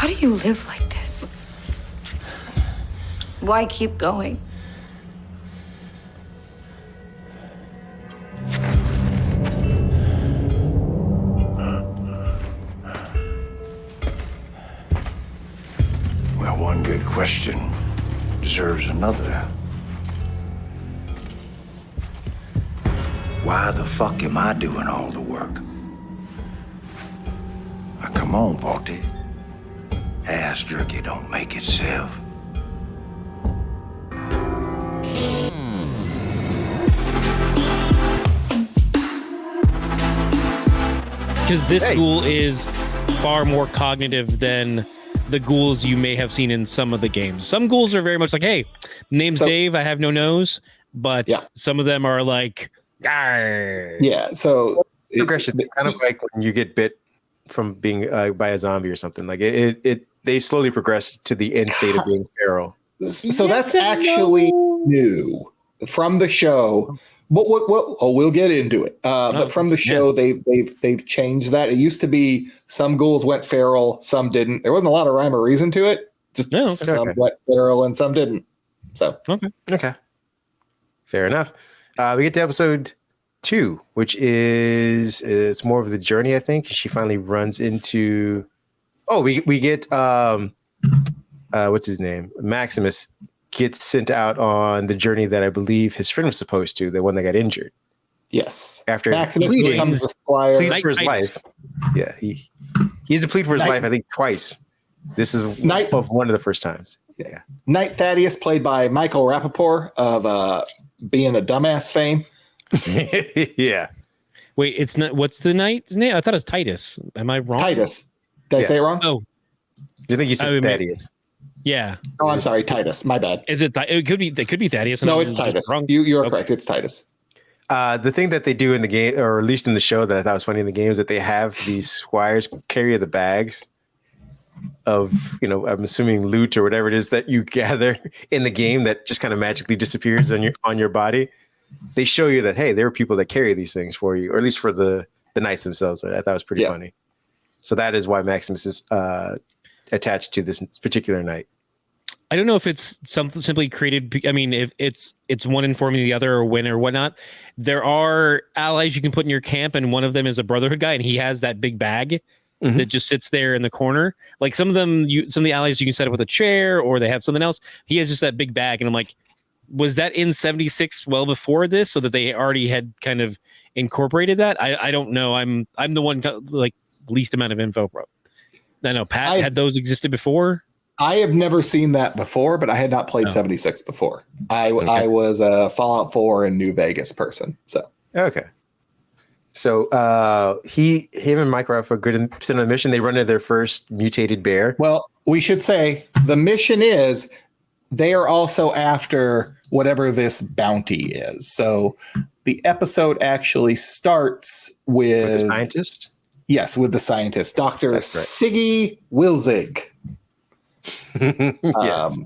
How do you live like this? Why keep going? Well, one good question deserves another. Why the fuck am I doing all the work? Now, come on, Vorty. Ass jerky don't make itself. Because this ghoul is far more cognitive than the ghouls you may have seen in some of the games. Some ghouls are very much like, hey, name's Dave, I have no nose. But some of them are like, Arr. Yeah, so progression, kind of like when you get bit from being by a zombie or something. Like they slowly progress to the end state of being feral. So that's actually new from the show. We'll get into it. But from the show, they've changed that. It used to be some ghouls went feral, some didn't. There wasn't a lot of rhyme or reason to it. Just some went feral and some didn't. So okay, fair enough. We get to episode 2, which it's more of the journey. I think she finally runs into. Oh, we get what's his name? Maximus gets sent out on the journey that I believe his friend was supposed to, the one that got injured. Yes. After Maximus becomes the squire. Pleads for his life. Yeah, he's to plead for his life, I think, twice. This is one of the first times. Yeah. Knight Thaddeus, played by Michael Rappaport of Being a Dumbass fame. Yeah. Wait, it's not. What's the knight's name? I thought it was Titus. Am I wrong? Titus. Did I say it wrong? Oh, you think you said Thaddeus? Yeah. Oh, I'm sorry, Titus. My bad. Is it? It could be. They could be Thaddeus. No, it's Titus. You are correct. It's Titus. The thing that they do in the game, or at least in the show, that I thought was funny in the game, is that they have these squires carry the bags of, I'm assuming loot or whatever it is that you gather in the game that just kind of magically disappears on your body. They show you that, hey, there are people that carry these things for you, or at least for the knights themselves. Right? I thought it was pretty funny. So that is why Maximus is attached to this particular knight. I don't know if it's something simply created. I mean, if it's one informing the other or win or whatnot. There are allies you can put in your camp, and one of them is a Brotherhood guy, and he has that big bag that just sits there in the corner. Like some of the allies you can set up with a chair, or they have something else. He has just that big bag, and I'm like, was that in 76 well before this, so that they already had kind of incorporated that? I don't know. I'm the one like least amount of info, bro. I know Pat had those existed before. I have never seen that before, but I had not played 76 before. I was a Fallout 4 and New Vegas person. So okay. So him and Mike are off a good sent on a mission. They run into their first mutated bear. Well, we should say the mission is they are also after whatever this bounty is. So the episode actually starts with the scientist. Yes, with the scientist, Dr. Siggy Wilzig. Yes.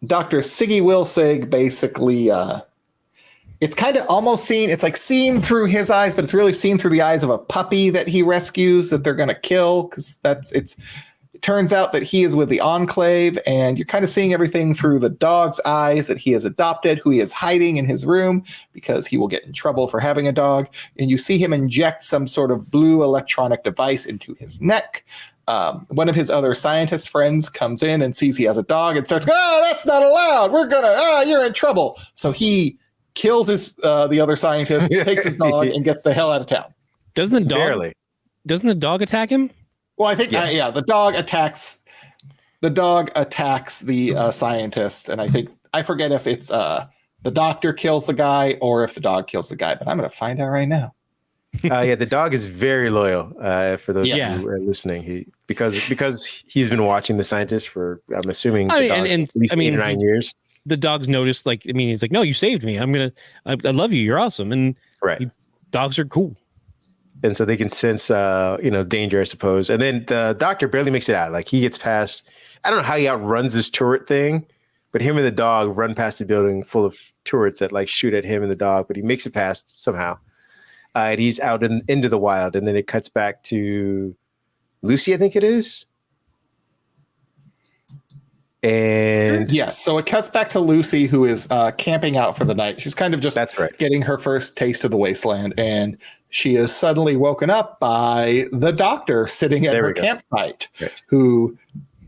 Dr. Siggy Wilzig basically, it's kind of almost seen, it's like seen through his eyes, but it's really seen through the eyes of a puppy that he rescues that they're going to kill, because it turns out that he is with the Enclave, and you're kind of seeing everything through the dog's eyes that he has adopted, who he is hiding in his room because he will get in trouble for having a dog. And you see him inject some sort of blue electronic device into his neck. One of his other scientist friends comes in and sees he has a dog and starts, that's not allowed. You're in trouble. So he kills the other scientist, takes his dog, and gets the hell out of town. Doesn't the dog attack him? Well, I think the dog attacks the scientist, and I forget if it's the doctor kills the guy or if the dog kills the guy, but I'm going to find out right now. The dog is very loyal. For those who are listening, because he's been watching the scientist for, I'm assuming, at least 8 or 9 years. The dog's noticed. He's like, no, you saved me. I love you. You're awesome. And dogs are cool. And so they can sense, danger, I suppose. And then the doctor barely makes it out. Like he gets past. I don't know how he outruns this turret thing, but him and the dog run past a building full of turrets that shoot at him and the dog. But he makes it past somehow. And he's out into the wild. And then it cuts back to Lucy, I think it is. And yes, so it cuts back to Lucy, who is camping out for the night. She's kind of just that's right. getting her first taste of the wasteland, and she is suddenly woken up by the doctor sitting at her campsite, right. who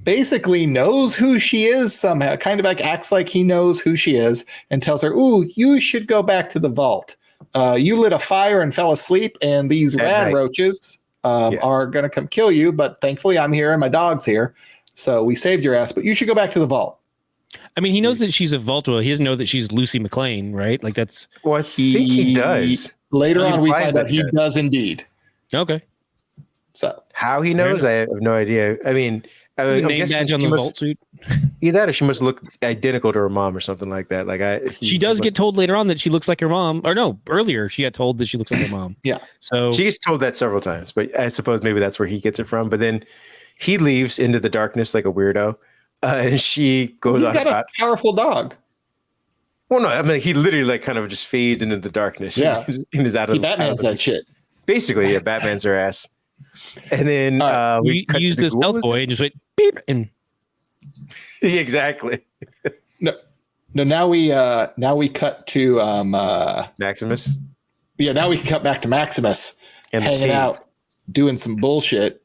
basically knows who she is somehow, kind of like acts like he knows who she is, and tells her, "Ooh, you should go back to the vault. You lit a fire and fell asleep, and these rad roaches are going to come kill you, but thankfully I'm here and my dog's here. So we saved your ass, but you should go back to the vault." I mean, he knows that she's a vault. Well, he doesn't know that she's Lucy McLean, right? Like that's. Well, I think he does. Later on, we find out he does indeed. Okay. So how he knows, I have no idea. I mean, I'm name badge on the vault suit. Either that, or she must look identical to her mom, or something like that. Like she does get told later on that she looks like her mom, or no, earlier she got told that she looks like her mom. Yeah. So she gets told that several times, but I suppose maybe that's where he gets it from. But then he leaves into the darkness like a weirdo, and she goes on. He's got a powerful dog. Well, no, I mean he literally like kind of just fades into the darkness. Yeah, and is out of. He Batman's that shit. Basically, yeah, Batman's her ass. And then we used this stealth boy and just went beep and. Exactly. No. Now we cut to Maximus. Yeah, now we can cut back to Maximus and hanging out, doing some bullshit.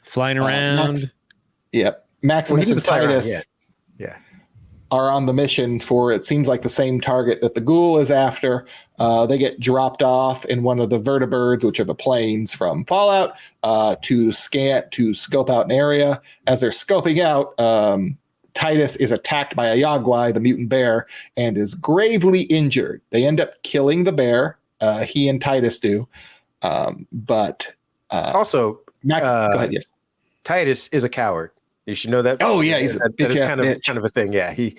Flying around. Maximus and Titus are on the mission for, it seems like, the same target that the ghoul is after. They get dropped off in one of the vertibirds, which are the planes from Fallout, to scope out an area. As they're scoping out, Titus is attacked by a Yagwai, the mutant bear, and is gravely injured. They end up killing the bear. He and Titus do. But also, Max, go ahead. Yes. Titus is a coward. You should know that. Oh yeah, he's a bitch ass bitch. Kind of a thing. Yeah, he.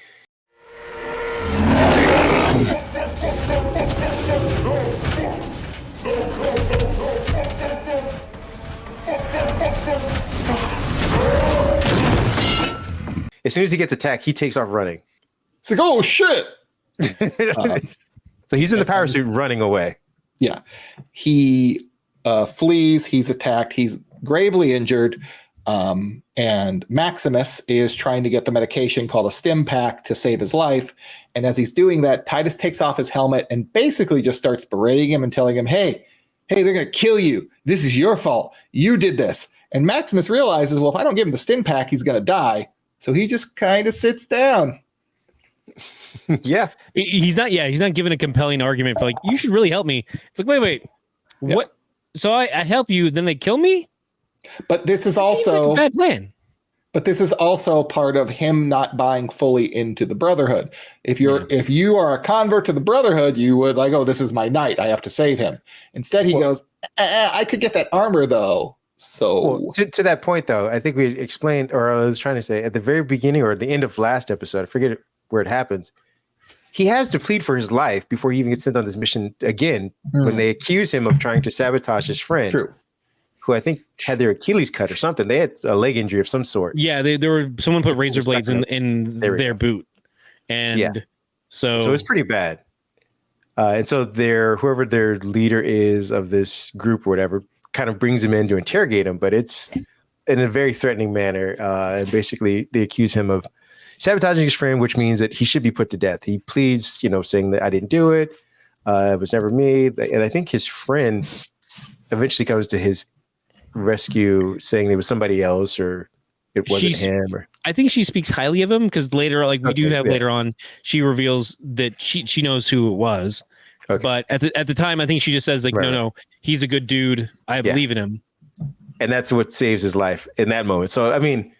As soon as he gets attacked, he takes off running. It's like, oh shit! So he's in the power suit running away. Yeah, he flees. He's attacked. He's gravely injured. And Maximus is trying to get the medication called a stim pack to save his life. And as he's doing that, Titus takes off his helmet and basically just starts berating him and telling him, hey, they're going to kill you. This is your fault. You did this. And Maximus realizes, well, if I don't give him the stim pack, he's going to die. So he just kind of sits down. Yeah. He's not giving a compelling argument for like, you should really help me. It's like, wait, what? So I help you, then they kill me? But this is also like a bad plan. But this is also part of him not buying fully into the Brotherhood. If you are a convert to the Brotherhood, you would like, oh, this is my knight. I have to save him. Instead, he goes, I could get that armor though. So to that point, though, I think we explained, or I was trying to say, at the very beginning or at the end of last episode, I forget where it happens. He has to plead for his life before he even gets sent on this mission again. When they accuse him of trying to sabotage his friend. True. Who I think had their Achilles cut or something. They had a leg injury of some sort. Yeah, someone put razor blades in their boot, and so it's pretty bad. And so whoever their leader is of this group or whatever kind of brings him in to interrogate him, but it's in a very threatening manner. And basically, they accuse him of sabotaging his friend, which means that he should be put to death. He pleads, saying that I didn't do it. It was never me. And I think his friend eventually comes to his rescue saying there was somebody else or it wasn't him. Or I think she speaks highly of him because later, later on, she reveals that she knows who it was. Okay. But at the time, I think she just says like, no, he's a good dude. I believe in him. And that's what saves his life in that moment. So, I mean,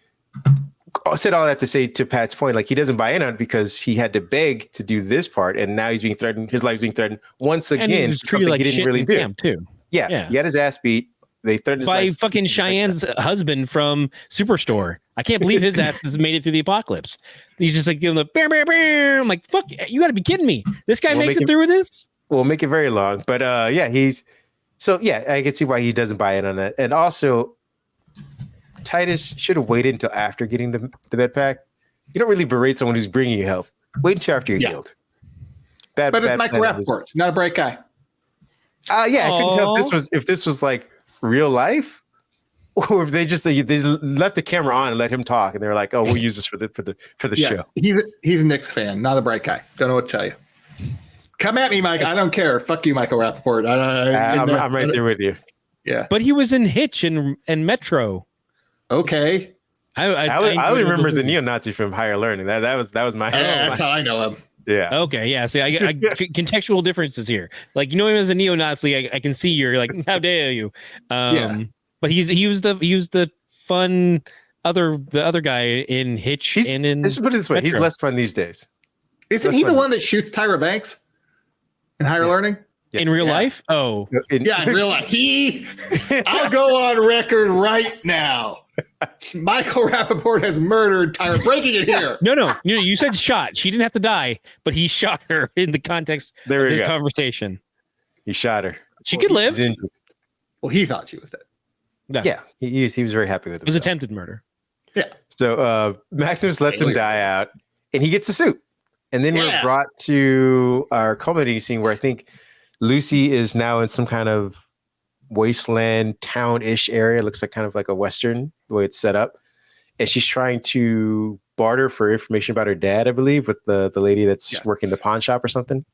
I said all that to say to Pat's point, like he doesn't buy in on it because he had to beg to do this part. And now he's being threatened. His life's being threatened once again. And he was treated like he didn't really do too. Yeah. He had his ass beat. They threatened his by life. Fucking Cheyenne's husband from Superstore. I can't believe his ass has made it through the apocalypse. He's just like giving the bam, bam, bam. I'm like, fuck, you got to be kidding me. This guy makes it through this. We'll make it very long, but I can see why he doesn't buy in on that. And also, Titus should have waited until after getting the med pack. You don't really berate someone who's bringing you help. Wait until after you're healed. But it's Michael Rappaport, not a bright guy. I couldn't tell if this was like real life or if they left the camera on and let him talk, and they were like, "Oh, we'll use this for the show." He's a Knicks fan, not a bright guy. Don't know what to tell you. Come at me, Mike. I don't care. Fuck you, Michael Rappaport. I'm right there with you. Yeah, But he was in Hitch and Metro. okay. I only remember as a neo-Nazi from Higher Learning. That was my. That's how I know him. Yeah. Okay, yeah. See, I contextual differences here. Like, you know him as a neo-Nazi. I can see you're like, how dare you? But he was the fun the other guy in Hitch and in. Let's put it this way: Metro. he's less fun these days. Isn't he the one that shoots Tyra Banks in Higher Learning? Yes. In real life? Oh, In real life. I'll go on record right now. Michael Rappaport has murdered Tyra. Breaking it here. no. You said shot. She didn't have to die, but he shot her in the context of this conversation. He shot her. She could live. Well, he thought she was dead. No. Yeah, he was very happy with it. It was attempted murder. Yeah. So Maximus lets him die out, and he gets the suit. And then we're brought to our culminating scene where I think Lucy is now in some kind of wasteland town-ish area. It looks like kind of like a Western, the way it's set up. And she's trying to barter for information about her dad, I believe, with the lady that's working the pawn shop or something.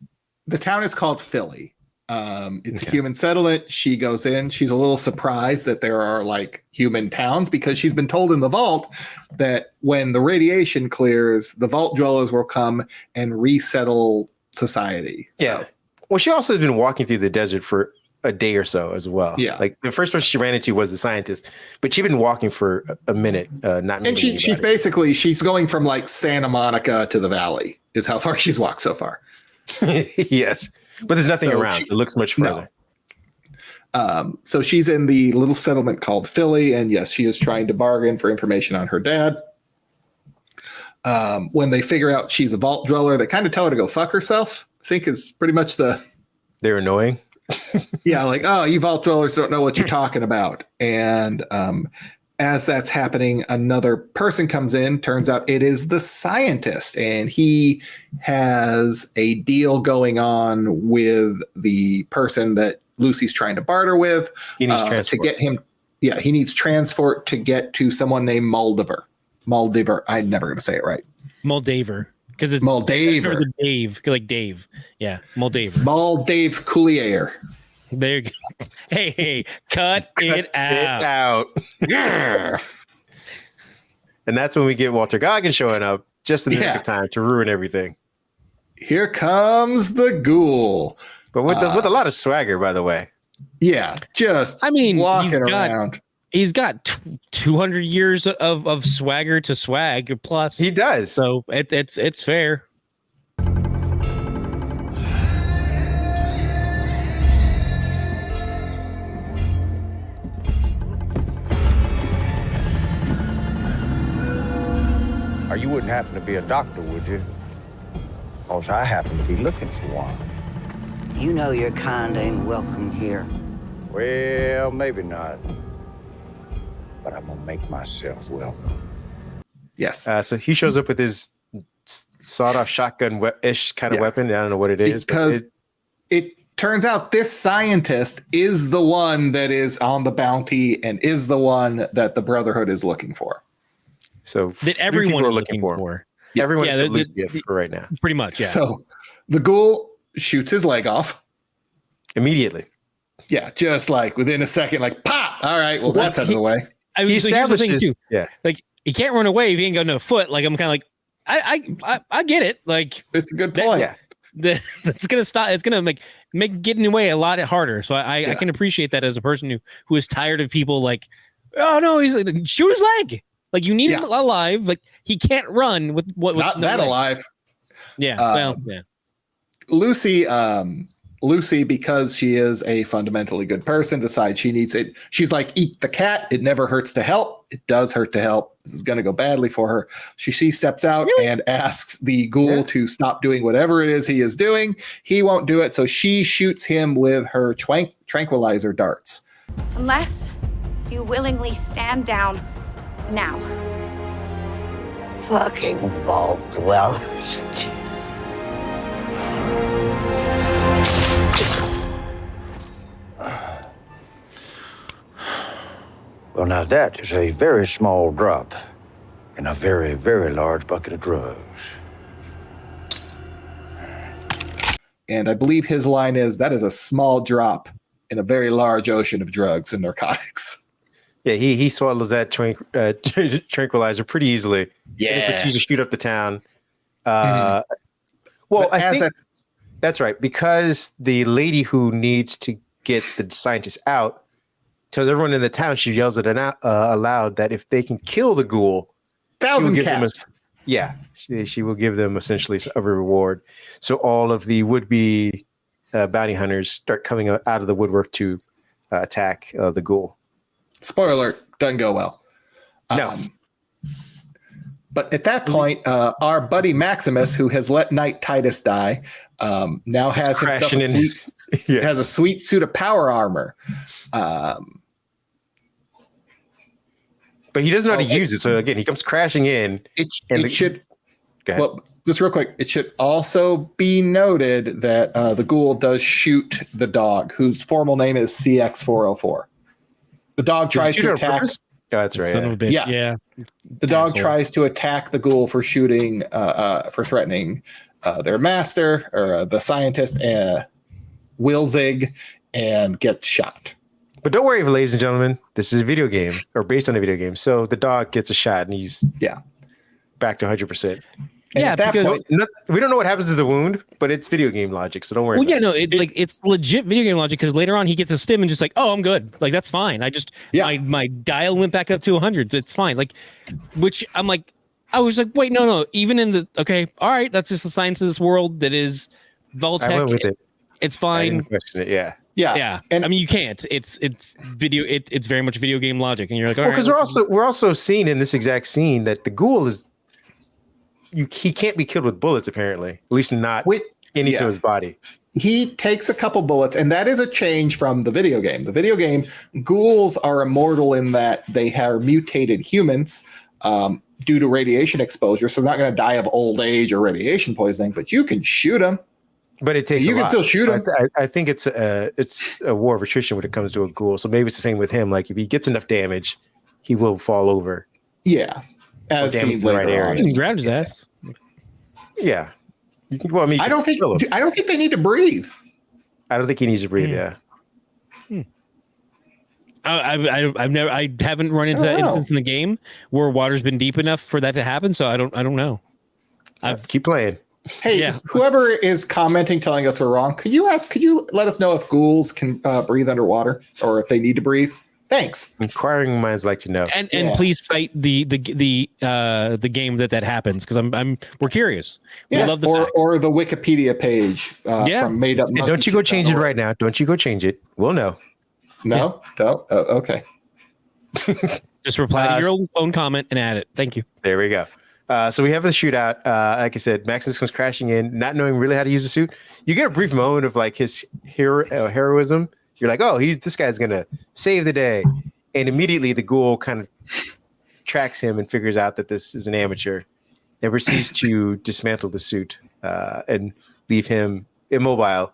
The town is called Philly. It's a human settlement. She goes in. She's a little surprised that there are like human towns because she's been told in the vault that when the radiation clears, the vault dwellers will come and resettle society. Yeah. Well, she also has been walking through the desert for a day or so as well. Yeah. Like the first person she ran into was the scientist, but she'd been walking for a minute, not. And she's going from like Santa Monica to the Valley is how far she's walked so far. Yes. But there's nothing around. It looks much further. No. So she's in the little settlement called Philly, and yes, she is trying to bargain for information on her dad. When they figure out she's a vault dweller, they kind of tell her to go fuck herself. I think is pretty much they're annoying. Yeah, like, oh, you vault dwellers don't know what you're talking about. And as that's happening, another person comes in. Turns out it is the scientist, and he has a deal going on with the person that Lucy's trying to barter with. He needs transport to get him. Yeah, he needs transport to get to someone named Moldaver. I'm never going to say it right. Moldaver. Because it's Moldaver. Dave, like Dave. Yeah, Moldaver. Moldave Coulier. There you go. Hey, cut it out. And that's when we get Walter Goggins showing up just in the nick of time to ruin everything. Here comes the ghoul. But with a lot of swagger, by the way. Yeah, just walking around. He's got 200 years of swagger to swag plus. He does. So it's fair. Or you wouldn't happen to be a doctor, would you? Because I happen to be looking for one. You know your kind ain't welcome here. Well, maybe not. But I'm going to make myself welcome. Yes. So he shows up with his sawed-off shotgun-ish kind of weapon. I don't know what it is. Because it turns out this scientist is the one that is on the bounty and is the one that the Brotherhood is looking for. So that everyone is looking for. Yeah, everyone is Lucy for right now. Pretty much, yeah. So the ghoul shoots his leg off. Immediately. Yeah, just like within a second, like pop. All right, well, that's out of the way. I mean, so here's the thing too. Yeah, like he can't run away if he ain't got no foot. Like I'm kind of like, I get it. Like it's a good point. That's gonna stop. It's gonna make getting away a lot harder. So I can appreciate that as a person who is tired of people like, oh no, he's like, shoot his leg. Like you need him alive. Like he can't run with what? Not that leg. Alive. Yeah. Well, yeah. Lucy, because she is a fundamentally good person, decides she needs it. She's like, eat the cat. It never hurts to help. It does hurt to help. This is going to go badly for her. She steps out and asks the ghoul to stop doing whatever it is he is doing. He won't do it. So she shoots him with her tranquilizer darts. Unless you willingly stand down now. Fucking vault dwellers. Well, now that is a very small drop in a very, very large bucket of drugs. And I believe his line is, that is a small drop in a very large ocean of drugs and narcotics. Yeah, he swallows that tranquilizer pretty easily. Yeah. And he proceeds to shoot up the town. Well, I think that's right, because the lady who needs to get the scientists out tells everyone in the town, she yells it aloud that if they can kill the ghoul, 1,000 caps. She will give them essentially a reward. So all of the would-be bounty hunters start coming out of the woodwork to attack the ghoul. Spoiler alert, doesn't go well. No. But at that point, our buddy Maximus, who has let Knight Titus die, now has himself has a sweet suit of power armor. But he doesn't know how to use it. So again, he comes crashing in. Well, just real quick, it should also be noted that the ghoul does shoot the dog, whose formal name is CX404. The dog tries to attack. Oh, that's right. Son of a bitch. Yeah. The dog tries to attack the ghoul for shooting, for threatening their master or the scientist, Wilzig, and gets shot. But don't worry, ladies and gentlemen, this is a video game, or based on a video game. So the dog gets a shot, and he's back to 100%. Yeah, because we don't know what happens to the wound, but it's video game logic, so don't worry. Well, yeah, no, it's legit video game logic, because later on he gets a stim and just like, oh, I'm good. Like, that's fine. I just my dial went back up to 100. It's fine. Like, which I'm like, I was like, wait, no. Even in the all right, that's just the science of this world that is Voltec. I went with it. It's fine. I didn't question it. Yeah. And I mean, you can't. It's video. It's very much video game logic, and you're like, because we're also seeing in this exact scene that the ghoul is. He can't be killed with bullets, apparently. At least not into his body. He takes a couple bullets, and that is a change from the video game. The video game, ghouls are immortal in that they are mutated humans due to radiation exposure, so they're not going to die of old age or radiation poisoning, but you can shoot them. But it takes you can still shoot him. I think it's a war of attrition when it comes to a ghoul. So maybe it's the same with him. Like, if he gets enough damage, he will fall over. Yeah. As damage in the right area. You can grab his ass. Yeah. You can, well, I mean, I don't think they need to breathe. I don't think he needs to breathe. Yeah. I haven't run into that instance in the game where water's been deep enough for that to happen. So I don't know. Keep playing. Hey, whoever is commenting, telling us we're wrong, could you let us know if ghouls can breathe underwater or if they need to breathe? Thanks. Inquiring minds like to know. And please cite the game that happens, because we're curious. We love the facts. Or the Wikipedia page from Made Up. And don't you go change it right now. Don't you go change it. We'll know. No. Oh, okay. Just reply to your own comment and add it. Thank you. There we go. So we have the shootout. Like I said, Maximus comes crashing in, not knowing really how to use the suit. You get a brief moment of like his heroism. You're like, oh, this guy's gonna save the day, and immediately the ghoul kind of tracks him and figures out that this is an amateur, and proceeds to dismantle the suit and leave him immobile.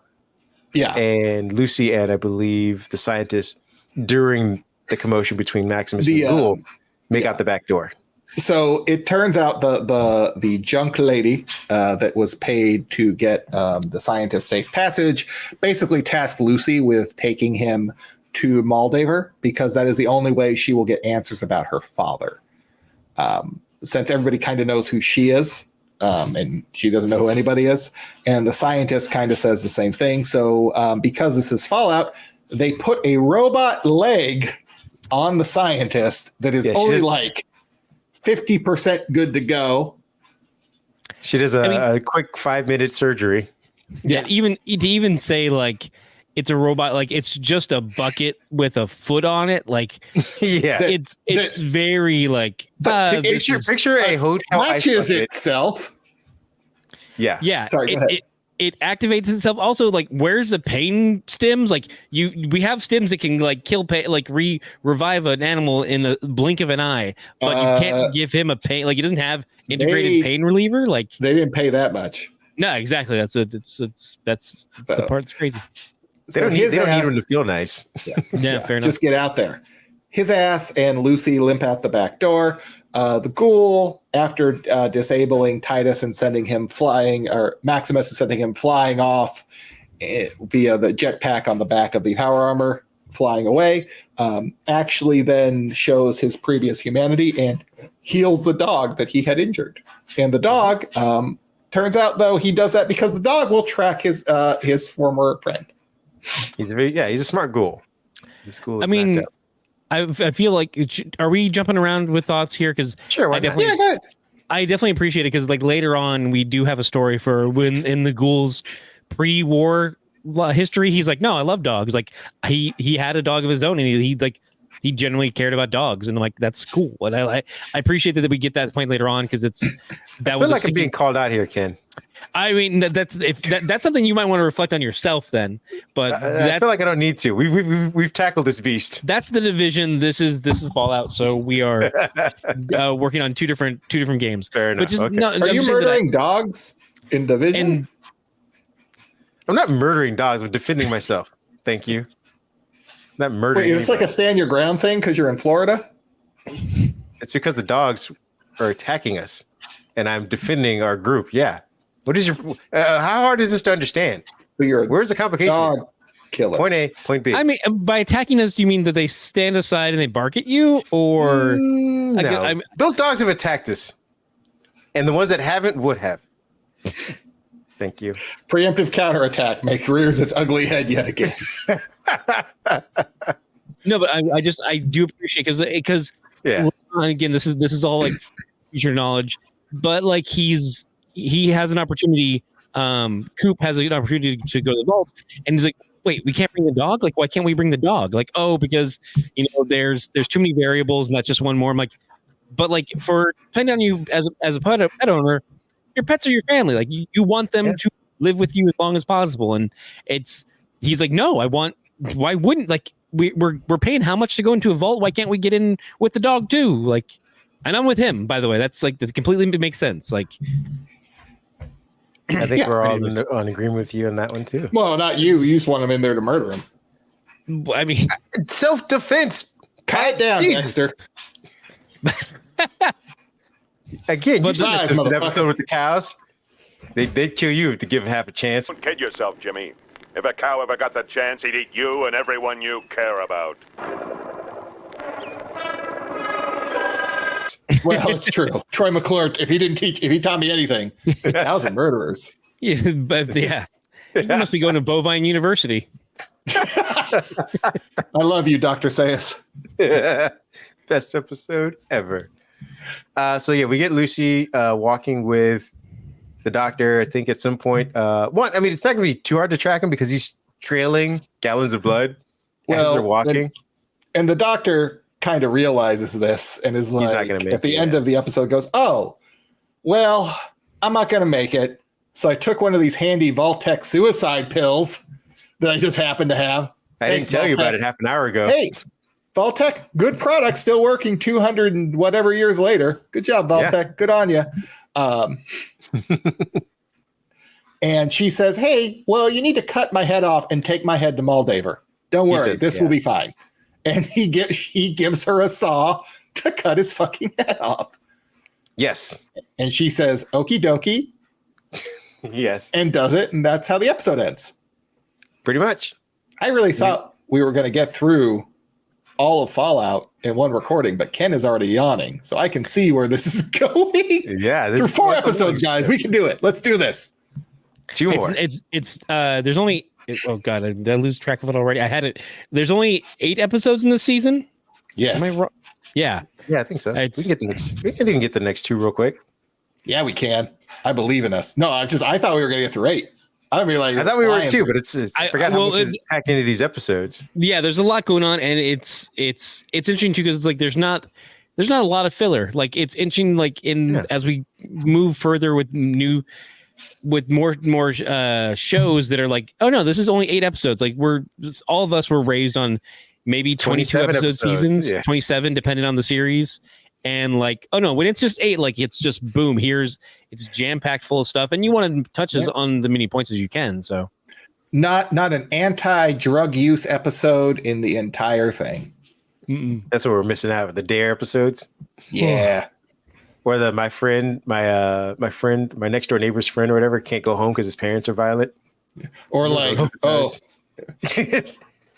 Yeah. And Lucy and I believe the scientist, during the commotion between Maximus and the ghoul, make out the back door. So it turns out the junk lady that was paid to get the scientist safe passage basically tasked Lucy with taking him to Moldaver, because that is the only way she will get answers about her father. Since everybody kind of knows who she is, and she doesn't know who anybody is, and the scientist kind of says the same thing. So because this is Fallout, they put a robot leg on the scientist that is only like 50% good to go. She does a quick 5-minute surgery. Yeah, even say like it's a robot, like it's just a bucket with a foot on it. Like it's very like picture a hotel matches itself. Yeah. Sorry, go ahead. It activates itself. Also, like, where's the pain stims? Like, we have stims that can like kill pain, like revive an animal in the blink of an eye, but you can't give him a pain. Like, he doesn't have integrated pain reliever. Like, they didn't pay that much. No, exactly. That's the part that's crazy. They don't need him to feel nice. Yeah, fair enough. Just get out there. his ass and Lucy limp out the back door. The ghoul, after disabling Titus and sending him flying, or Maximus and sending him flying off via the jetpack on the back of the power armor, flying away, actually then shows his previous humanity and heals the dog that he had injured. And the dog, turns out though, he does that because the dog will track his former friend. He's a smart ghoul. This ghoul is I mean, knocked out. I feel like are we jumping around with thoughts here? Because Sure, why I not? definitely, Yeah, go ahead. I definitely appreciate it because like later on we do have a story for when in the ghouls pre-war history. He's like, no, I love dogs. Like he had a dog of his own, and he genuinely cared about dogs, and I'm like, that's cool. And I appreciate that we get that point later on because that I was feel like I'm being called out here, Ken. I mean, that's something you might want to reflect on yourself then. But I feel like I don't need to. We've tackled this beast. that's the division. This is Fallout. So we are working on two different games. Fair enough. Which is Okay. not, Are you murdering dogs in Division? And I'm not murdering dogs. I'm defending myself. Thank you. Not murdering. Wait, is this like a anybody. stand your ground thing because you're in Florida? It's because the dogs are attacking us, and I'm defending our group. Yeah. What is your? How hard is this to understand? So you're a Where's the complication? dog killer. Point A, point B. I mean, by attacking us, do you mean that they stand aside and they bark at you, or No. I'm- Those dogs have attacked us, and the ones that haven't would have. Thank you. Preemptive counterattack make rears its ugly head yet again. no? But I do appreciate because Yeah. again, this is all like future knowledge, but like he has an opportunity. Coop has an opportunity to go to the vaults, and he's like, wait, we can't bring the dog? Like, why can't we bring the dog? Like, oh, because there's too many variables, and that's just one more. I'm like, but like for depending on you as a pet owner, your pets are your family. Like you want them to live with you as long as possible. And he's like, no, why wouldn't, like we're paying how much to go into a vault? Why can't we get in with the dog too? Like, and I'm with him, by the way. That's like, that completely makes sense. Like, I think Yeah. we're all on agreement with you on that one too. Well, not you. You just want him in there to murder him. I mean, Self-defense. Cut it down, Jesus. Dexter. Again, you But said dies, this motherfucker. episode with the cows. They'd kill you if they give it half a chance. Don't kid yourself, Jimmy. If a cow ever got the chance, he'd eat you and everyone you care about. Well, it's true. Troy McClure, if he taught me anything, it's a cows and murderers. yeah, but yeah, you must be going to Bovine University. I love you, Dr. Sayus. Best episode ever. So yeah, we get Lucy walking with the doctor. I think at some point, I mean, it's not gonna be too hard to track him because he's trailing gallons of blood as they're walking. And the doctor kind of realizes this and is not like, gonna make at the it, end yeah. of the episode goes, oh, well, I'm not going to make it. So I took one of these handy Voltec suicide pills that I just happened to have. I didn't Thanks, tell you Voltec. about it half an hour ago. Hey, Voltec, good product, still working 200 and whatever years later. Good job, Voltec. Yeah. Good on you. And she says, hey, well, you need to cut my head off and take my head to Moldaver. Don't He worry, says, this yeah. will be fine. And he gives her a saw to cut his fucking head off. Yes. And she says, okie dokie, Yes. and does it. And that's how the episode ends. Pretty much. I really thought we were going to get through all of Fallout in one recording, but Ken is already yawning. So I can see where this is going. Yeah. Through 4 episodes, guys. We can do it. Let's do this. 2 more. It's there's only, oh god, did I lose track of it already? I had it. There's only 8 episodes in this season. Yes. Am I wrong? Yeah. Yeah, I think so. We It's- can get the next. We can even get the next 2 real quick. Yeah, we can. I believe in us. No, I thought we were going to get through 8. I mean, like, I thought we were flying too, through. but I I- forgot well, how much is packed into these episodes. Yeah, there's a lot going on, and it's interesting too because it's like there's not a lot of filler. Like it's interesting, like as we move further with more shows that are like, oh no, this is only 8 episodes. Like all of us were raised on maybe 22 27 episode episodes, seasons, yeah. 27 depending on the series. And like, oh no, when it's just 8, like it's just boom. It's jam packed full of stuff, and you want to touch on the many points as you can. So. Not an anti-drug use episode in the entire thing. That's what we're missing out. The Dare episodes. Yeah. Or my next door neighbor's friend or whatever can't go home because his parents are violent. Or like, Talking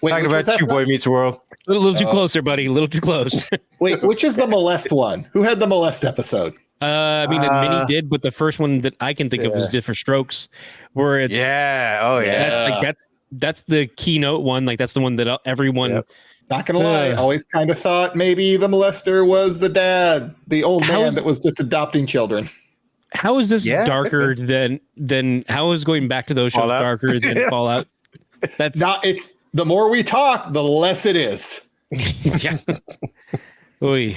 which about was Two Boy Meets World. A little too close there, buddy. A little too close. wait, which is the molest one? Who had the molest episode? I mean, Minnie did, but the first one that I can think of was Different Strokes, where it's that's the keynote one. Like that's the one that everyone. Yep. Not gonna lie, I always kind of thought maybe the molester was the dad, the old man that was just adopting children. How is this darker than how is going back to those shows darker than Fallout? That's not. It's the more we talk, the less it is. Yeah. Oy.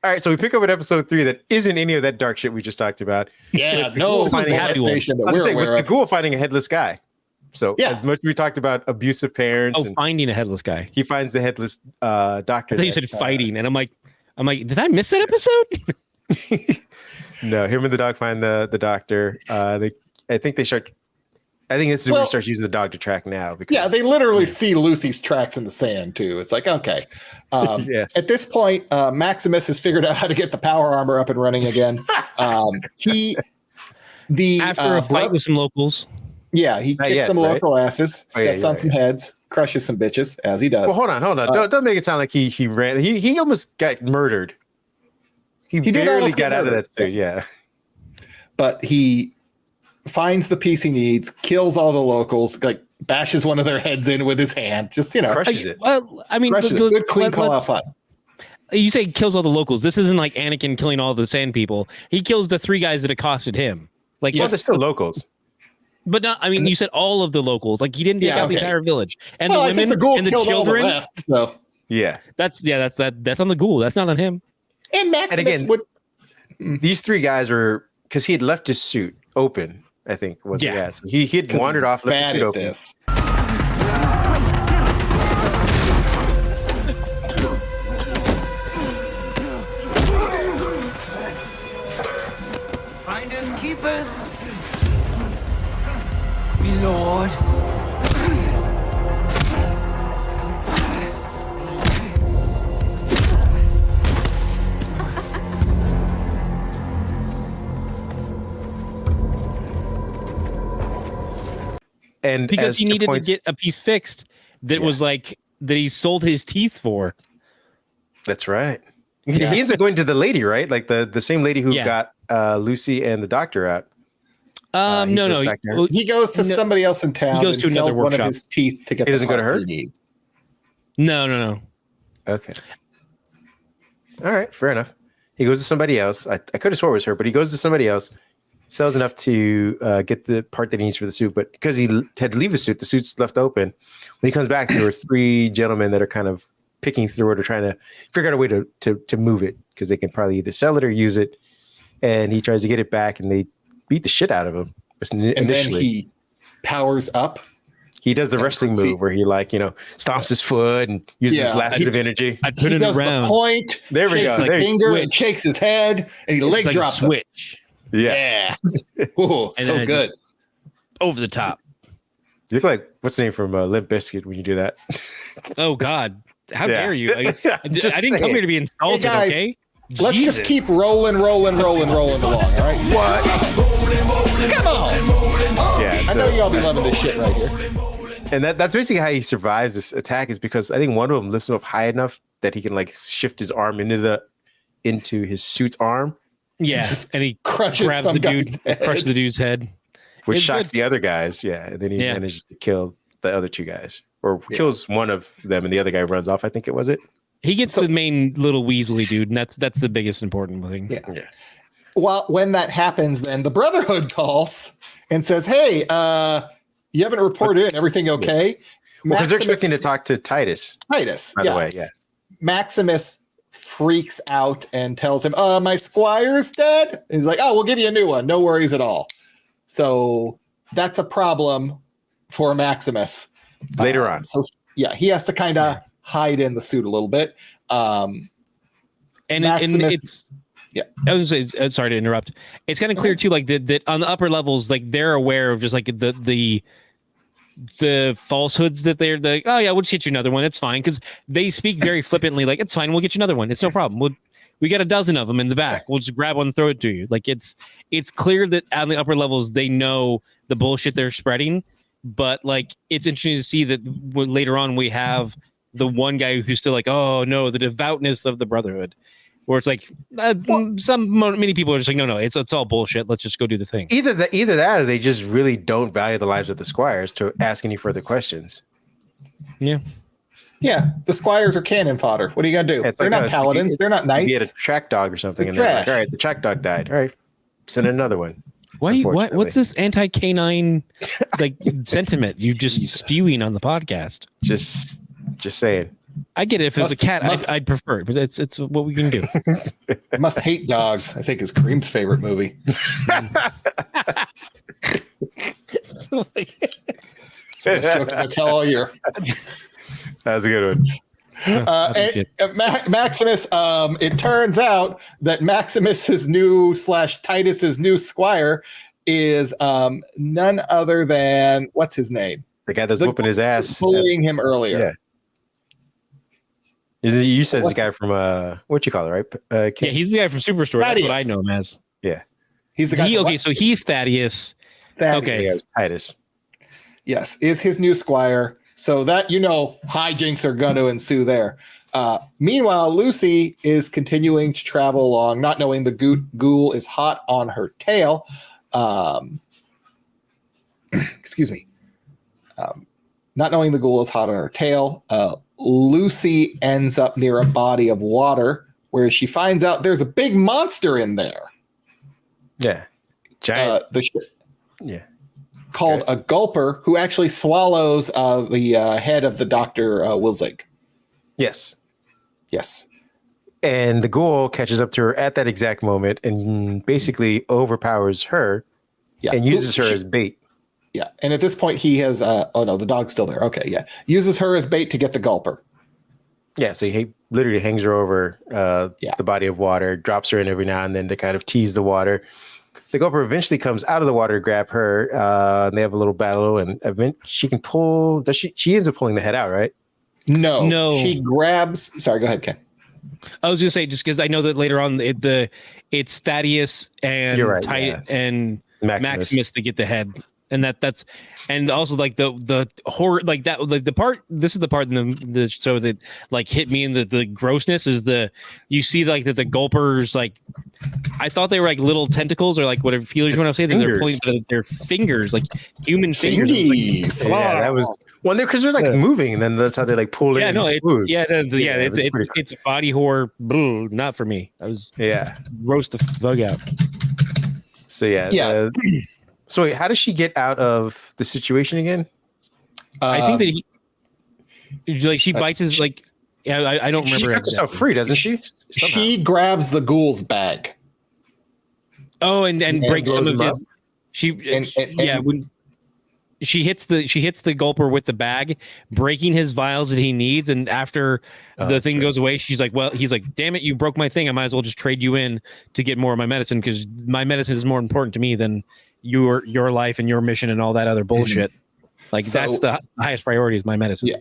All right, so we pick up at episode 3 that isn't any of that dark shit we just talked about. Yeah, no molestation that we're aware the of. ghoul finding a headless guy. So as much as we talked about abusive parents, and finding a headless guy. He finds the headless doctor. I thought you said fighting, and I'm like, did I miss that episode? No, him and the dog find the doctor. I think this is where he starts using the dog to track now. Because, they literally see Lucy's tracks in the sand too. It's like, okay. Yes. At this point, Maximus has figured out how to get the power armor up and running again. After a fight with some locals. Yeah, he kicks some local asses, steps on some heads, crushes some bitches, as he does. Well, hold on. Don't make it sound like he ran. He almost got murdered. He barely got out of that suit. Yeah. But he finds the piece he needs, kills all the locals, like bashes one of their heads in with his hand. Just, crushes it. Well, I mean, good clean call out fun. You say kills all the locals. This isn't like Anakin killing all the sand people. He kills the 3 guys that accosted him. Like, they're still locals. But not, I mean, you said all of the locals. Like, he didn't take out the entire village. And the women and the children. That's on the ghoul. That's not on him. And Maximus these 3 guys were, because he had left his suit open, I think. So he had wandered off, left his suit open. This. Finders keepers, me lord. And because he needed to get a piece fixed that was like that he sold his teeth for. That's right. He ends up going to the lady, right? Like the same lady who got Lucy and the doctor out. No. He goes to somebody else in town. He goes to another workshop. One of his teeth to get. He doesn't go to her. No. Okay. All right, fair enough. He goes to somebody else. I could have swore it was her, but he goes to somebody else. Sells enough to get the part that he needs for the suit, but because he had to leave the suit's left open. When he comes back, there were 3 gentlemen that are kind of picking through it or trying to figure out a way to move it because they can probably either sell it or use it. And he tries to get it back, and they beat the shit out of him. And then he powers up. He does the wrestling move where he stomps his foot and uses his last bit of energy. I put it around. The point. There we go. Shakes his finger and shakes his head, and he leg drops switch. Yeah. Oh, so good. Over the top. You look like what's the name from Limp Bizkit when you do that? Oh God. How dare you? I didn't come here to be insulted, hey guys, okay? Let's just keep rolling along, all right? What? Come on. Yeah, I know y'all be loving this shit right here. And that's basically how he survives this attack is because I think one of them lifts him up high enough that he can shift his arm into his suit's arm. Yeah, and he crushes the dude's head. Which shocks the other guys, and then he manages to kill the other 2 guys. Or kills one of them and the other guy runs off, I think it was it. He gets the main little Weasley dude, and that's the biggest important thing. Yeah. Well, when that happens, then the Brotherhood calls and says, hey, you haven't reported in. Everything okay? Well, because they're expecting to talk to Titus. By the way, Maximus freaks out and tells him, my squire's dead. And he's like, oh, we'll give you a new one. No worries at all. So that's a problem for Maximus. Later on. So he has to kind of hide in the suit a little bit. And it's I was gonna say, sorry to interrupt. It's kind of clear too, like that on the upper levels, like they're aware of just like the the falsehoods that they're like, oh yeah, we'll just get you another one. It's fine, because they speak very flippantly, like it's fine, we'll get you another one. It's no problem. We got a dozen of them in the back. We'll just grab one and throw it to you. Like it's clear that on the upper levels they know the bullshit they're spreading, but like it's interesting to see that later on we have the one guy who's still like, oh no, the devoutness of the Brotherhood, where it's like many people are just like, no, it's all bullshit. Let's just go do the thing. Either that, or they just really don't value the lives of the squires to ask any further questions. Yeah. Yeah, the squires are cannon fodder. What are you gonna do? They're not paladins. They're not knights. You had a track dog or something, and they're like, all right, the track dog died. All right, send another one. What's this anti-canine like sentiment you just spewing on the podcast? Just saying. I get it. If it was a cat, I'd prefer it, but it's what we can do. Must Hate Dogs, I think, is Kareem's favorite movie. Best joke I'll tell all year. That was a good one. Maximus, it turns out that Maximus's new / Titus's new squire is none other than, what's his name? The guy that's whooping his ass. Bullying him earlier. Yeah. You said it's the guy from what you call it, right? Yeah, he's the guy from Superstore. Thaddeus. That's what I know him as. Yeah. He's the guy. Okay, so he's Thaddeus. Okay. Yeah, Titus. Yes, is his new squire. So that, hijinks are going to ensue there. Meanwhile, Lucy is continuing to travel along, not knowing the ghoul is hot on her tail. Excuse me. Not knowing the ghoul is hot on her tail, Lucy ends up near a body of water where she finds out there's a big monster in there. Yeah. Giant. Yeah. Called a gulper, who actually swallows the head of the Dr. Wilzig. Yes. Yes. And the ghoul catches up to her at that exact moment and basically overpowers her and uses her as bait. Yeah. And at this point, he has, oh no, the dog's still there. Okay. Yeah. Uses her as bait to get the gulper. Yeah. So he literally hangs her over the body of water, drops her in every now and then to kind of tease the water. The gulper eventually comes out of the water to grab her. And they have a little battle, and she can pull. She ends up pulling the head out, right? No. She grabs. Sorry, go ahead, Ken. I was gonna say, just because I know that later on it's Thaddeus and and Maximus to get the head, and that's and also like the horror, like that, like the part. This is the part in the show that like hit me in the grossness is you see like that the gulpers, like I thought they were like little tentacles or like whatever feelers you want to say, that they're pulling their fingers, like human fingers. Yeah, that was well, because they're like moving, and then that's how they like pull in. It's body horror. Not for me. I was roast the fuck out. So so wait, how does she get out of the situation again? I think that she bites his like. Yeah, I don't remember. She gets herself free, doesn't she? Somehow. She grabs the ghoul's bag. Oh, and breaks some of his. When she hits the gulper with the bag, breaking his vials that he needs, and after the thing goes away, he's like, damn it, you broke my thing. I might as well just trade you in to get more of my medicine, because my medicine is more important to me than your life and your mission and all that other bullshit. Like that's the highest priority is my medicine. Yeah.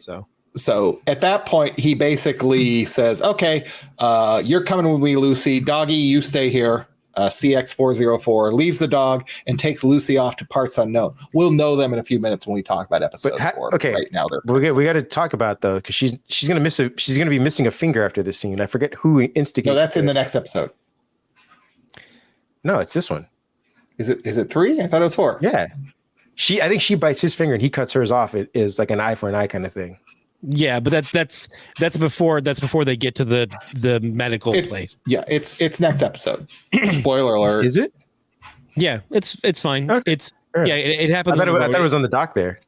So at that point, he basically says, okay, you're coming with me, Lucy. Doggy, you stay here. CX404 leaves the dog and takes Lucy off to parts unknown. We'll know them in a few minutes when we talk about episode 4. Okay, right now we got to talk about though, because she's gonna be missing a finger after this scene. I forget who instigates. No, that's in the next episode. No, it's this one. Is it 3? I thought it was 4. Yeah, I think she bites his finger and he cuts hers off. It is like an eye for an eye kind of thing. Yeah, but that's before they get to the medical place. Yeah, it's next episode. Spoiler alert. Is it? Yeah, it's fine. Okay. It happens. I thought it was on the dock there.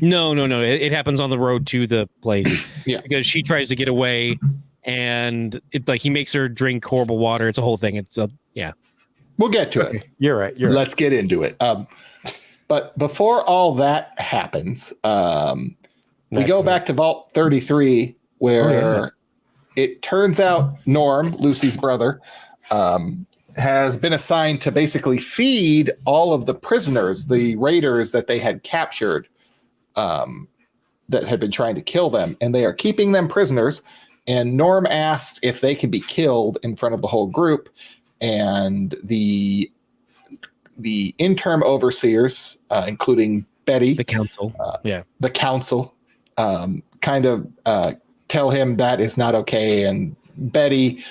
No. It happens on the road to the place. Yeah, because she tries to get away, and he makes her drink horrible water. It's a whole thing. We'll get to it. You're right. Let's get into it. But before all that happens, we go back to Vault 33, where it turns out Norm, Lucy's brother, has been assigned to basically feed all of the prisoners, the raiders that they had captured that had been trying to kill them, and they are keeping them prisoners. And Norm asks if they can be killed in front of the whole group, and the interim overseers, including Betty, The council. the council, kind of tell him that is not okay, and Betty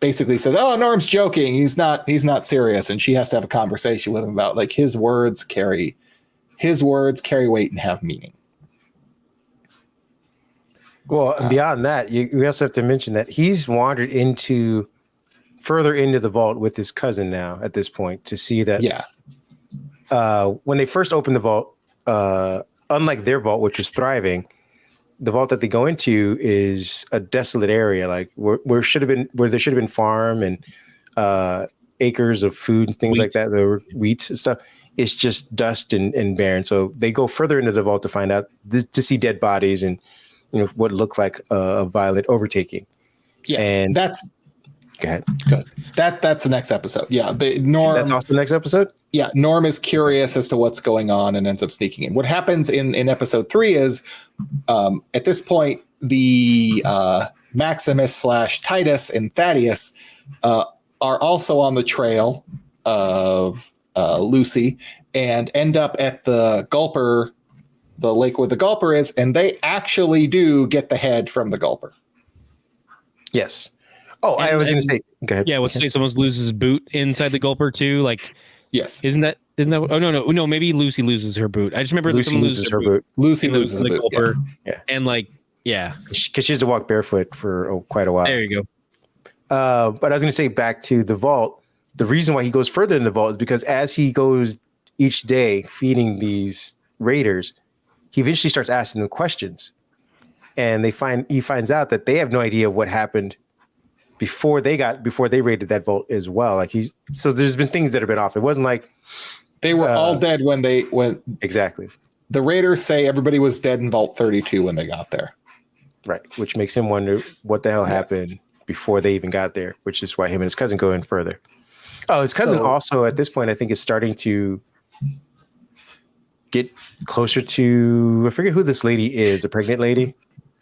basically says, "Oh, Norm's joking. He's not serious," and she has to have a conversation with him about like his words carry weight and have meaning. Well, beyond that, we also have to mention that he's wandered further into the vault with his cousin now at this point to see that. Yeah. When they first opened the vault, unlike their vault, which was thriving, the vault that they go into is a desolate area, like where there should have been farm and acres of food and things like that. There were wheat and stuff. It's just dust and barren. So they go further into the vault to find out to see dead bodies and what looked like a violent overtaking. Yeah, and that's go ahead. Good. That's the next episode. Yeah, Norm. That's also the next episode. Yeah, Norm is curious as to what's going on and ends up sneaking in. What happens in episode 3 is, at this point, the Maximus / Titus and Thaddeus are also on the trail of Lucy and end up at the Gulper, the lake where the Gulper is, and they actually do get the head from the Gulper. Yes. Oh, I was going to say, go ahead. Yeah, let's say someone loses his boot inside the Gulper too. Like, yes, isn't that? Oh no. Maybe Lucy loses her boot. I just remember Lucy loses her boot. Lucy loses the boot. Gulper, yeah. And like, yeah, because she has to walk barefoot for quite a while. There you go. But I was going to say, back to the vault. The reason why he goes further in the vault is because as he goes each day feeding these raiders, he eventually starts asking them questions, and he finds out that they have no idea what happened before they raided that vault as well. Like so there's been things that have been off. It wasn't like they were all dead when exactly. The raiders say everybody was dead in Vault 32 when they got there. Right, which makes him wonder what the hell happened before they even got there, which is why him and his cousin go in further. Oh, his cousin also at this point I think is starting to get closer to, I forget who this lady is, the pregnant lady.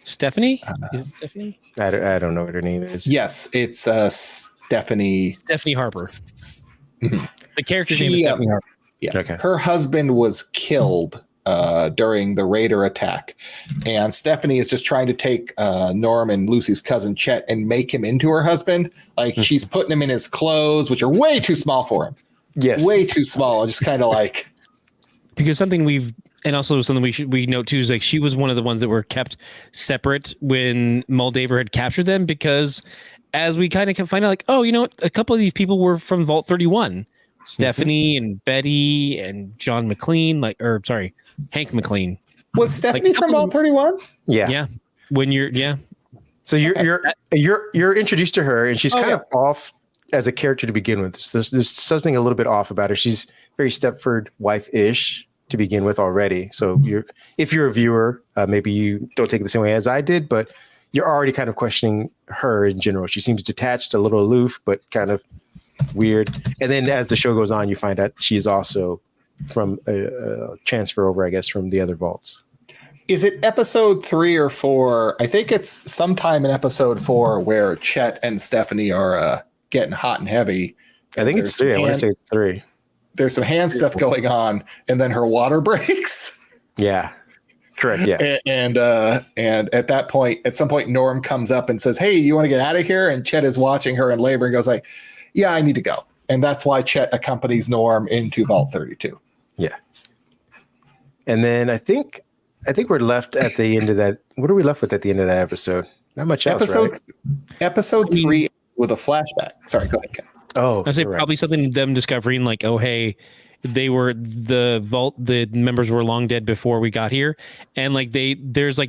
Stephanie? Is it Stephanie? I don't know what her name is. Yes, it's Stephanie. Stephanie Harper. Mm-hmm. The character's name is Stephanie Harper. Yeah. Okay. Her husband was killed during the Raider attack, and Stephanie is just trying to take Norm and Lucy's cousin Chet and make him into her husband. Like she's putting him in his clothes, which are way too small for him. Yes, way too small. Just kind of like. Because something we note too is like she was one of the ones that were kept separate when Moldaver had captured them, because as we kind of can find out, like, oh, a couple of these people were from Vault 31, Stephanie and Betty and John McLean, Hank McLean. Was Stephanie from Vault 31? Yeah. Yeah. When So you're introduced to her, and she's kind of off as a character to begin with. There's something a little bit off about her. She's very Stepford wife-ish to begin with already. So if you're a viewer, maybe you don't take it the same way as I did, but you're already kind of questioning her in general. She seems detached, a little aloof, but kind of weird. And then as the show goes on, you find out she is also from a transfer over, I guess, from the other vaults. Is it episode 3 or 4? I think it's sometime in episode 4 where Chet and Stephanie are getting hot and heavy. I think it's 3. I want to say it's 3. There's some hand stuff going on, and then her water breaks. Yeah, correct. Yeah, and at some point, Norm comes up and says, "Hey, you want to get out of here?" And Chet is watching her in labor and goes like, "Yeah, I need to go." And that's why Chet accompanies Norm into Vault 32. Yeah, and then I think we're left at the end of that. What are we left with at the end of that episode? Not much else. Episode 3 with a flashback. Sorry, go ahead, Ken. Oh, I say probably something them discovering like, oh, hey, the vault, the members were long dead before we got here. And like there's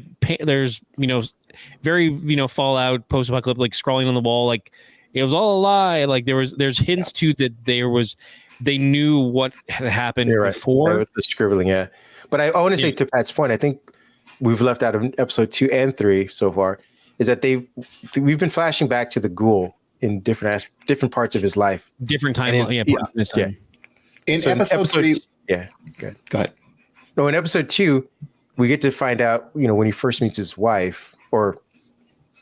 very, Fallout post-apocalyptic, like scrawling on the wall, like it was all a lie. Like there's hints to that they knew what had happened before. With the scribbling. Yeah. But I want to say to Pat's point, I think we've left out of episode 2 and 3 so far is that we've been flashing back to the ghoul in different parts of his life, different time. In episode 3, yeah. Go ahead. No, in episode 2, we get to find out, when he first meets his wife, or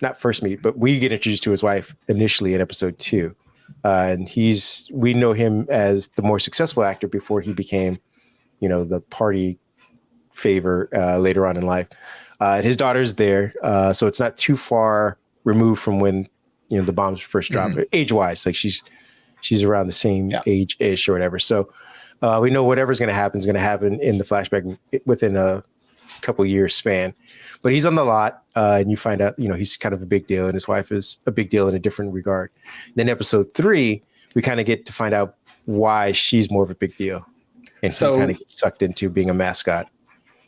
not first meet, but we get introduced to his wife initially in episode 2. And we know him as the more successful actor before he became, the party favor later on in life. His daughter's there, so it's not too far removed from when the bombs first dropped. Age-wise, like she's around the same age-ish or whatever. So we know whatever's going to happen is going to happen in the flashback within a couple years span. But he's on the lot, and you find out he's kind of a big deal, and his wife is a big deal in a different regard. Then episode 3, we kind of get to find out why she's more of a big deal, and so he kind of gets sucked into being a mascot.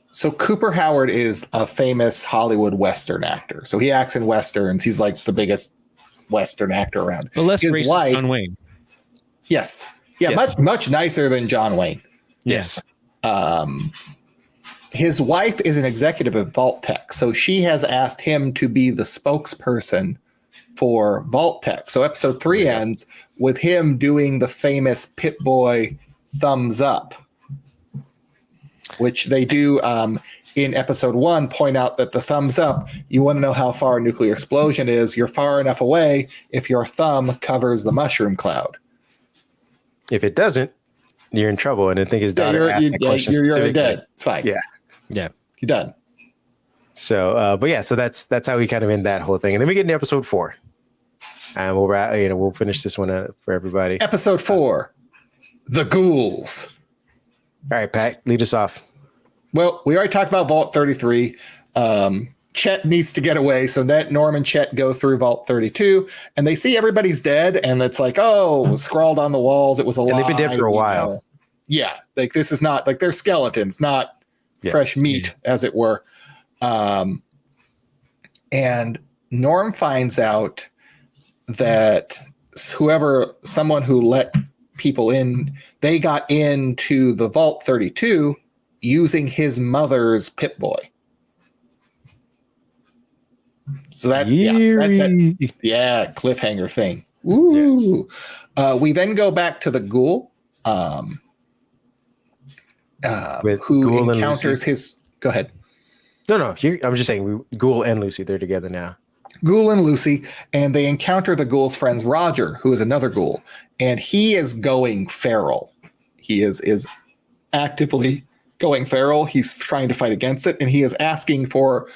So Cooper Howard is a famous Hollywood Western actor. So he acts in Westerns. He's like the biggest Western actor around. But less racist than John Wayne. Yes. Yeah, Yes. much nicer than John Wayne. Yes. His wife is an executive at Vault Tech. So she has asked him to be the spokesperson for Vault Tech. So episode 3 ends with him doing the famous Pit Boy thumbs up, which they do in episode 1 point out that the thumbs up, you want to know how far a nuclear explosion is, you're far enough away if your thumb covers the mushroom cloud. If it doesn't, you're in trouble. And I think his daughter asked that question you're specifically. dead. It's fine. Yeah. You're done. So, so that's how we kind of end that whole thing. And then we get into episode 4. And we'll finish this one for everybody. Episode 4, The Ghouls. All right, Pat, lead us off. Well, we already talked about Vault 33. Chet needs to get away, so Norm and Chet go through Vault 32, and they see everybody's dead, and it's like, oh, scrawled on the walls, it was a lie. And they've been dead for a while. Yeah, like this is not, like they're skeletons, not fresh meat, as it were. And Norm finds out that someone who let people in, they got into the Vault 32 using his mother's Pit Boy. So that cliffhanger thing. Ooh. Yeah. We then go back to the ghoul, who Ghoul encounters his. Go ahead. No. I'm just saying, Ghoul and Lucy, they're together now. Ghoul and Lucy, and they encounter the ghoul's friends Roger, who is another ghoul, and he is going feral. He is actively going feral. He's trying to fight against it, and he is asking for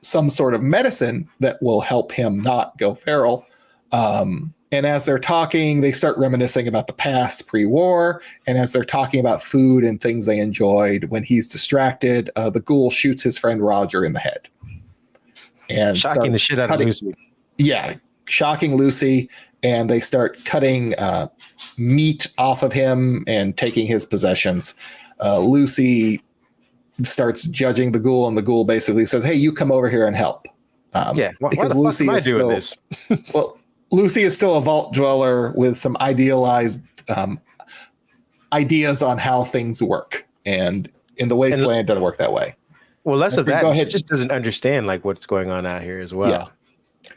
some sort of medicine that will help him not go feral. And as they're talking, they start reminiscing about the past pre-war. And as they're talking about food and things they enjoyed, when he's distracted, the ghoul shoots his friend Roger in the head. And shocking the shit out of Lucy. Yeah, shocking Lucy. And they start cutting meat off of him and taking his possessions. Lucy starts judging the ghoul, and the ghoul basically says, "Hey, you come over here and help." Why because the Lucy fuck am I is doing still, this? Well, Lucy is still a vault dweller with some idealized ideas on how things work, and in the wasteland, it doesn't work that way. Well, less of that. Go ahead. She just doesn't understand like what's going on out here as well. Yeah.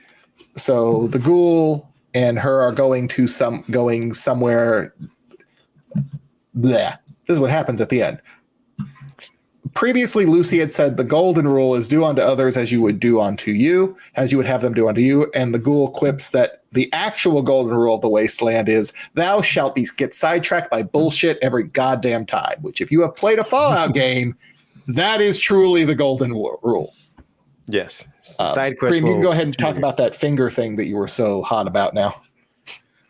So the ghoul and her are going somewhere. Bleh. This is what happens at the end. Previously, Lucy had said the golden rule is do unto others as you would do unto you, as you would have them do unto you. And the ghoul quips that the actual golden rule of the wasteland is thou shalt get sidetracked by bullshit every goddamn time, which if you have played a Fallout game, that is truly the golden rule. Yes. Side quest. Cream, you can go ahead and talk about that finger thing that you were so hot about now.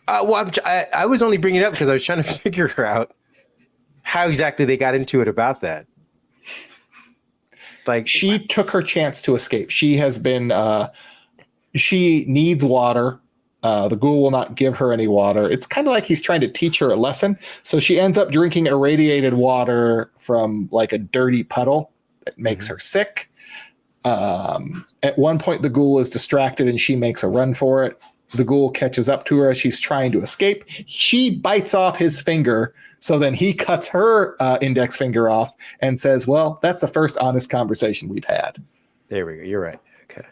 Well, I was only bringing it up because I was trying to figure out how exactly they got into it about that. Like she took her chance to escape. She has been, she needs water. The ghoul will not give her any water. It's kind of like he's trying to teach her a lesson. So she ends up drinking irradiated water from like a dirty puddle that makes her sick. At one point, the ghoul is distracted and she makes a run for it. The ghoul catches up to her as she's trying to escape. She bites off his finger. So then he cuts her index finger off and says, well, that's the first honest conversation we've had. There we go. You're right. Okay.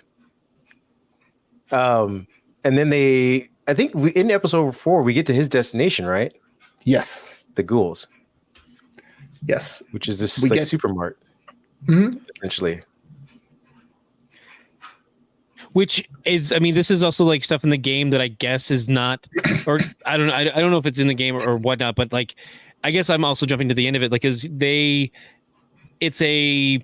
And then I think in episode 4, we get to his destination, right? Yes. The ghouls. Yes. which is this We like get- supermart, Mhm. essentially. Which is, I mean, this is also like stuff in the game that I guess is not, or I don't know. I don't know if it's in the game or whatnot, but like, I guess I'm also jumping to the end of it, like, because it's a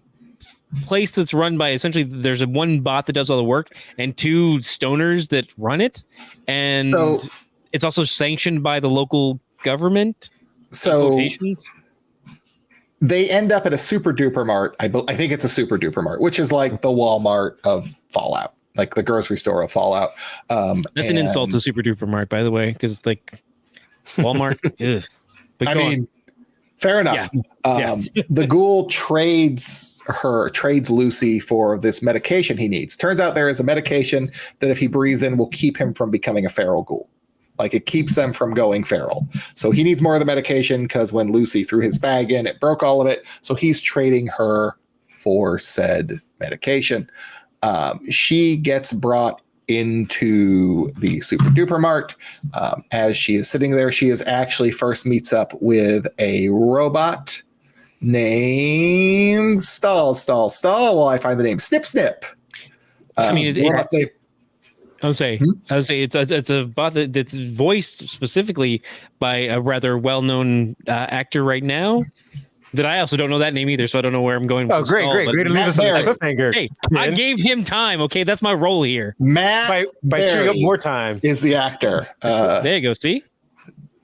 place that's run by essentially there's one bot that does all the work and two stoners that run it, and So- it's also sanctioned by the local government. So Quotations. they end up at a super duper mart. I think it's a super duper mart, which is like the Walmart of Fallout, like the grocery store of Fallout. That's an insult to Super Duper Mart, by the way, because like Walmart. Ugh. But I go on. mean, fair enough. The ghoul trades Lucy for this medication he needs. Turns out there is a medication that if he breathes in will keep him from becoming a feral ghoul. Like it keeps them from going feral. So he needs more of the medication because when Lucy threw his bag in, it broke all of it. So he's trading her for said medication. She gets brought into the super duper mart. As she is sitting there, she is actually first meets up with a robot named Stall. Well, I find the name Snip Snip. I mean, robot's name- I would say it's a bot that's voiced specifically by a rather well-known actor right now. That I also don't know that name either, so I don't know where I'm going. Oh, with great, Stall, great. but- Way to leave us on a cliffhanger. Hey, I gave him time. Okay, that's my role here. Matt By chewing up Berry more time. is the actor. There you go. See,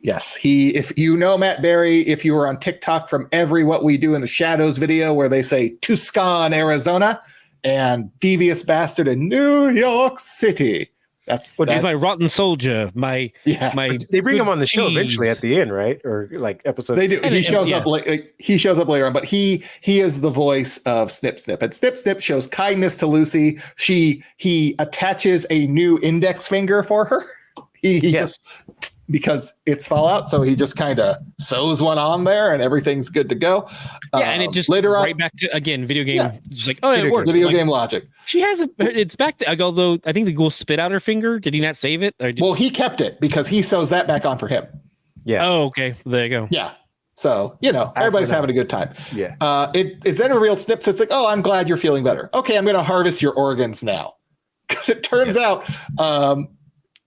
Yes, if you know Matt Berry, if you were on TikTok from every What We Do in the Shadows video where they say Tucson, Arizona, and Devious Bastard in New York City. That's he's my rotten soldier. My They bring him on the show cheese. eventually at the end, right? Or like episodes. They do. And He it- shows yeah. up he shows up later on, but he is the voice of Snip Snip. And Snip Snip shows kindness to Lucy. He attaches a new index finger for her. He Yes. just, because it's Fallout, so he just kind of sews one on there, and everything's good to go. Yeah, and it just later on, right back to again video game. Yeah. Just like, oh, it Video works. video Like, game logic. She has it's back to, although I think the ghoul spit out her finger. Did he not save it? Or did, Well, he kept it because he sews that back on for him. Yeah. oh, okay. There you go. Yeah. So, everybody's having a good time. Yeah. It's then a real snip. It's like, oh, I'm glad you're feeling better. Okay, I'm going to harvest your organs now. Because it turns out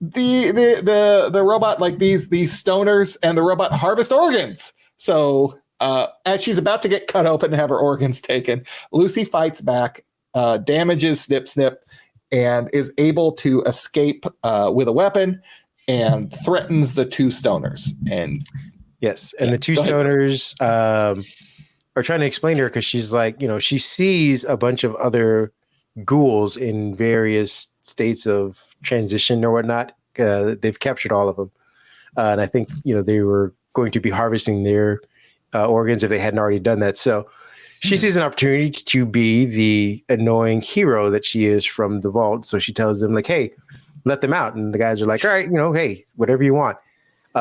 the robot, like these stoners and the robot harvest organs. So as she's about to get cut open and have her organs taken, Lucy fights back, damages Snip Snip, and is able to escape with a weapon and threatens the two stoners. And Yes, and Yeah, the two go ahead. stoners are trying to explain to her because she's like, she sees a bunch of other ghouls in various states of transition or whatnot. They've captured all of them, and I think they were going to be harvesting their organs if they hadn't already done that. So she sees an opportunity to be the annoying hero that she is from the vault. So she tells them like, "Hey, let them out," and the guys are like, "All right, hey, whatever you want."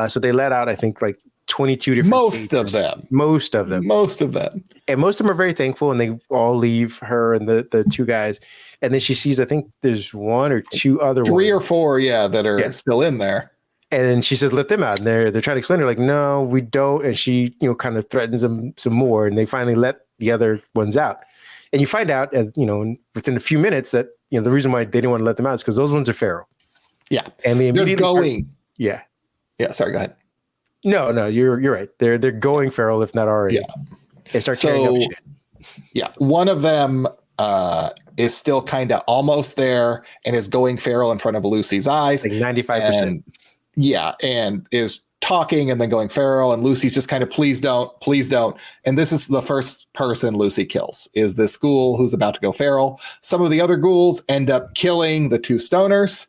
So they let out, I think, like 22 different most of cages. them, Most of them. And most of them are very thankful, and they all leave her and the two guys. And then she sees, I think there's one or two other three or ones. four, that are still in there. And then she says, let them out. And they're trying to explain to her, like, no, we don't. And she, kind of threatens them some more. And they finally let the other ones out. And you find out, within a few minutes that, the reason why they didn't want to let them out is because those ones are feral. Yeah. And they They're immediately going. Yeah. Yeah. Sorry, go ahead. No, you're right. They're going feral, if not already. Yeah. They start tearing up shit. Yeah. One of them is still kind of almost there and is going feral in front of Lucy's eyes. Like 95%. And, and is talking and then going feral. And Lucy's just kind of, please don't. And this is the first person Lucy kills, is this ghoul who's about to go feral. Some of the other ghouls end up killing the two stoners.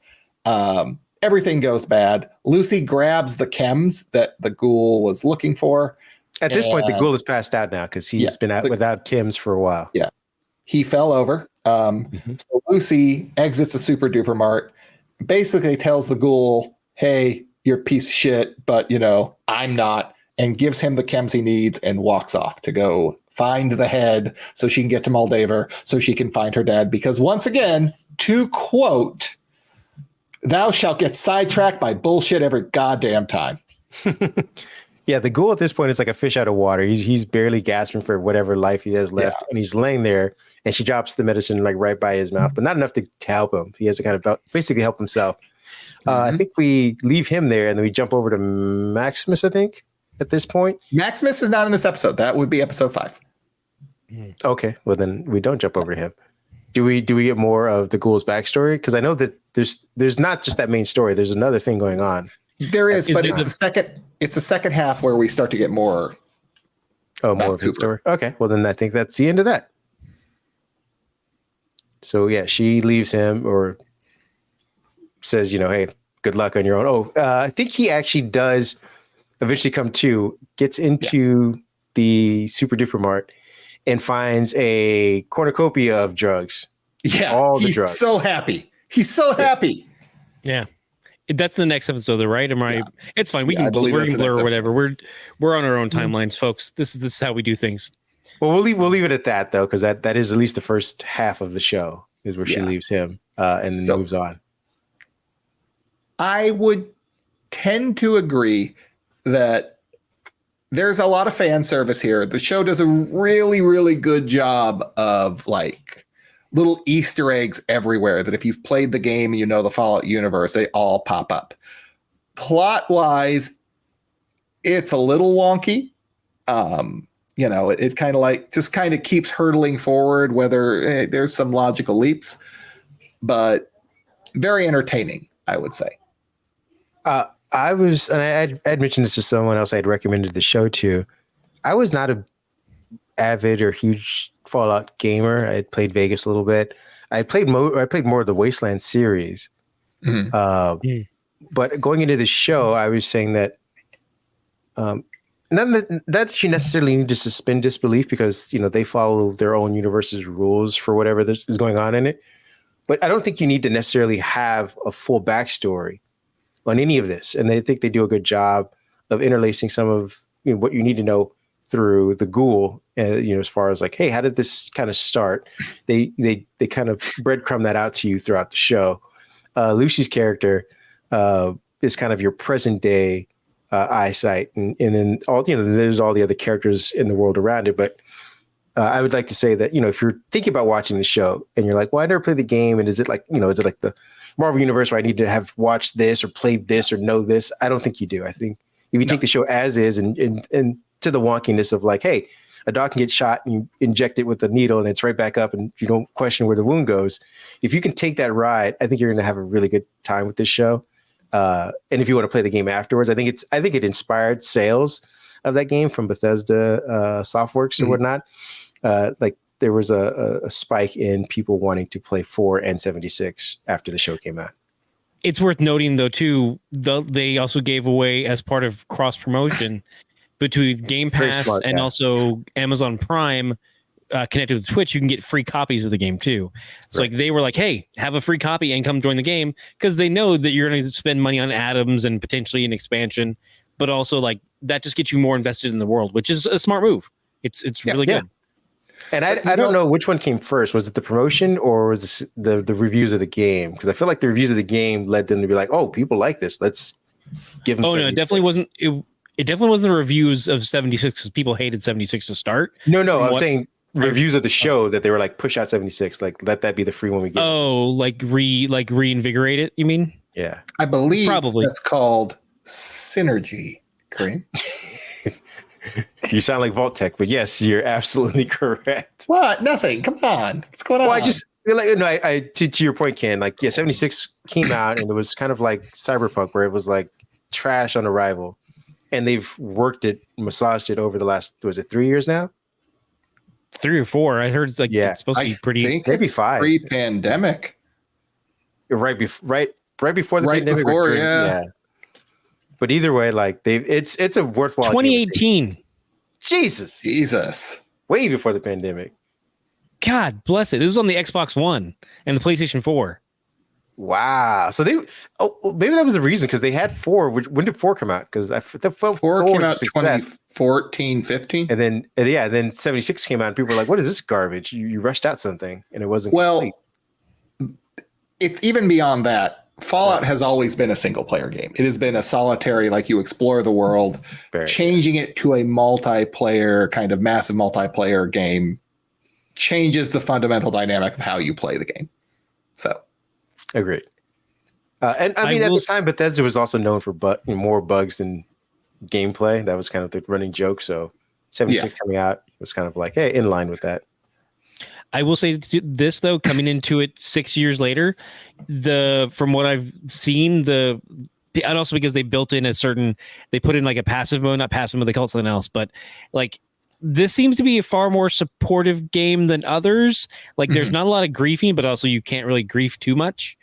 Everything goes bad. Lucy grabs the chems that the ghoul was looking for. At this point, the And- ghoul is passed out now because he's been out without chems for a while. Yeah. He fell over. So Lucy exits the super duper mart, basically tells the ghoul, hey, you're a piece of shit, but I'm not, and gives him the chems he needs and walks off to go find the head so she can get to Moldaver so she can find her dad. Because once again, to quote, thou shalt get sidetracked by bullshit every goddamn time. Yeah, the ghoul at this point is like a fish out of water. He's barely gasping for whatever life he has left, and he's laying there, and she drops the medicine like right by his mouth, but not enough to help him. He has to kind of basically help himself. I think we leave him there, and then we jump over to Maximus, I think, at this point. Maximus is not in this episode. That would be episode 5. Okay, well then we don't jump over to him. Do we get more of the ghoul's backstory? Because I know that there's not just that main story. There's another thing going on. There is, but it's the second half where we start to get more. Oh, more of his story. Okay, well then I think that's the end of that. So yeah, she leaves him or says, hey, good luck on your own. I think he actually does eventually come to, gets into the Super Duper Mart and finds a cornucopia of drugs. Yeah, all the drugs. He's so happy. He's so happy. Yeah. That's the next episode, though, right? Am I? Yeah. It's fine. We can blur or whatever. We're on our own timelines, folks. This is how we do things. Well, we'll leave it at that though, because that is at least the first half of the show is where she leaves him and then moves on. I would tend to agree that there's a lot of fan service here. The show does a really, really good job of like little Easter eggs everywhere that if you've played the game and you know the Fallout universe, they all pop up. Plot-wise, it's a little wonky. It kind of like just kind of keeps hurtling forward, whether there's some logical leaps, but very entertaining, I would say. I'd mentioned this to someone else I'd recommended the show to. I was not a avid or huge Fallout gamer. I had played Vegas a little bit. I played more of the Wasteland series. But going into the show, I was saying that not that you necessarily need to suspend disbelief because they follow their own universe's rules for whatever is going on in it. But I don't think you need to necessarily have a full backstory on any of this. And I think they do a good job of interlacing some of what you need to know through the ghoul, as far as like, hey, how did this kind of start? They kind of breadcrumb that out to you throughout the show. Lucy's character is kind of your present day eyesight, and then all there's all the other characters in the world around it. But I would like to say that if you're thinking about watching the show and you're like, well, I never played the game, and is it like the Marvel universe where I need to have watched this or played this or know this? I don't think you do. I think if you take the show as is and to the wonkiness of like, hey, a dog can get shot and you inject it with a needle and it's right back up and you don't question where the wound goes. If you can take that ride, I think you're going to have a really good time with this show. And if you want to play the game afterwards, I think it inspired sales of that game from Bethesda Softworks or whatnot. Like there was a spike in people wanting to play 4 and 76 after the show came out. It's worth noting, though, too, they also gave away as part of cross promotion between Game Pass and also Amazon Prime connected with Twitch. You can get free copies of the game, too. So like they were like, hey, have a free copy and come join the game because they know that you're going to spend money on atoms and potentially an expansion. But also like that just gets you more invested in the world, which is a smart move. It's really good. And I don't know which one came first. Was it the promotion or was the reviews of the game? Because I feel like the reviews of the game led them to be like, oh, people like this. Let's give them. Oh, no, it definitely wasn't. It definitely wasn't the reviews of 76 because people hated 76 to start. No, I'm saying reviews of the show that they were like, push out 76. Like, let that be the free one we get. Oh, like reinvigorate it, you mean? Yeah. I believe probably that's called synergy, Kareem. You sound like Vault Tech, but yes, you're absolutely correct. What? Nothing. Come on. What's going on? Well, to your point, Ken, like, 76 came out and it was kind of like Cyberpunk where it was like trash on arrival. And they've worked it, massaged it over the last, was it 3 years now? 3 or 4. I heard it's like it's supposed to be pretty. Maybe 5. Pre-pandemic. Right before the pandemic. Yeah. But either way, like it's a worthwhile. 2018. Jesus. Way before the pandemic. God bless it. This was on the Xbox One and the PlayStation 4. Wow. So maybe that was the reason because they had 4. When did 4 come out? Because I felt 4 came out 2014, 15. And then 76 came out and people were like, what is this garbage? You rushed out something and it wasn't complete. It's even beyond that. Fallout has always been a single player game. It has been a solitary, like you explore the world. Changing it to a multiplayer, kind of massive multiplayer game changes the fundamental dynamic of how you play the game. So, agreed. And I mean, at the time, Bethesda was also known for more bugs than gameplay. That was kind of the running joke. So 76 coming out was kind of like, hey, in line with that. I will say this though, coming into it 6 years later, from what I've seen, and also because they built in they put in like a passive mode, not passive mode, they call it something else, but like this seems to be a far more supportive game than others. Like there's not a lot of griefing, but also you can't really grief too much.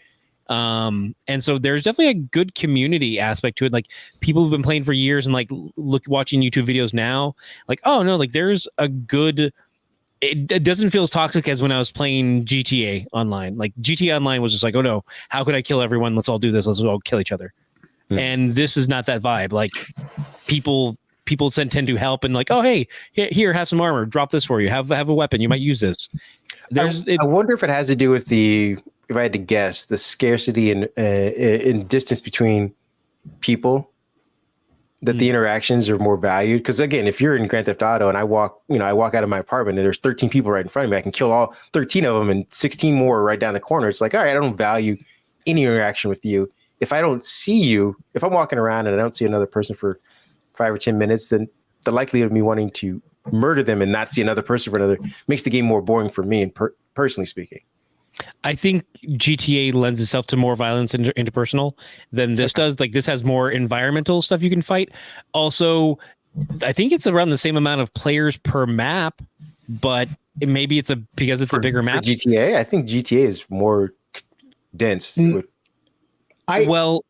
And so there's definitely a good community aspect to it. Like people who've been playing for years and like watching YouTube videos now, like, oh no, like there's a good. It doesn't feel as toxic as when I was playing GTA Online. Like GTA Online was just like, oh no, how could I kill everyone? Let's all do this. Let's all kill each other. And this is not that vibe. Like people tend to help and like, oh hey, here, have some armor. Drop this for you. Have a weapon. You might use this. I wonder if it has to do with if I had to guess, the scarcity and in distance between people. That the interactions are more valued. Because again, if you're in Grand Theft Auto and I walk out of my apartment and there's 13 people right in front of me, I can kill all 13 of them and 16 more right down the corner. It's like, all right, I don't value any interaction with you. If I don't see you, if I'm walking around and I don't see another person for 5 or 10 minutes, then the likelihood of me wanting to murder them and not see another person for another makes the game more boring for me, and personally speaking. I think GTA lends itself to more violence and interpersonal than this does. Like this has more environmental stuff you can fight. Also, I think it's around the same amount of players per map, but maybe it's because it's a bigger map. For GTA, I think GTA is more dense. I was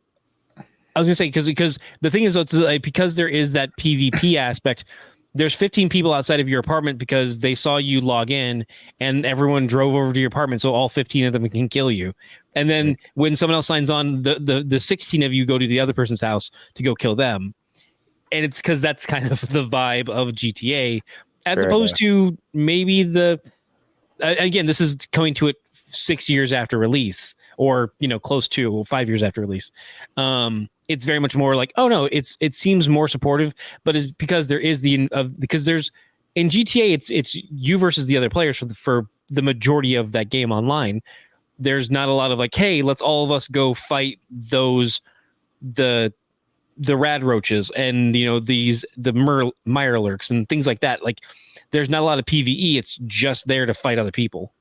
gonna say because the thing is, because there is that PvP aspect. There's 15 people outside of your apartment because they saw you log in and everyone drove over to your apartment. So all 15 of them can kill you. And then when someone else signs on, the 16 of you go to the other person's house to go kill them. And it's because that's kind of the vibe of GTA as opposed to maybe again, this is coming to it 6 years after release or, close to 5 years after release. It's very much more like, oh no, it seems more supportive, but it's because there is because there's in GTA, it's you versus the other players for the majority of that game online. There's not a lot of like, hey, let's all of us go fight the rad roaches and the Mirelurks and things like that. Like there's not a lot of PvE. It's just there to fight other people.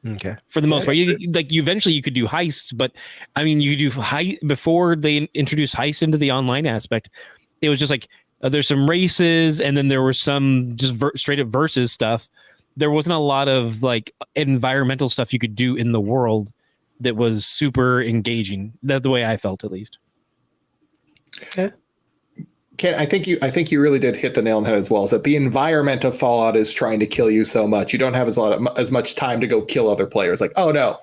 Okay. For the most part, eventually you could do heists, but I mean, you could do before they introduced heist into the online aspect. It was just like there's some races, and then there was some just straight up versus stuff. There wasn't a lot of like environmental stuff you could do in the world that was super engaging. That's the way I felt, at least. Okay. Ken, I think you really did hit the nail on the head as well. Is that the environment of Fallout is trying to kill you so much, you don't have as much time to go kill other players. Like, oh no,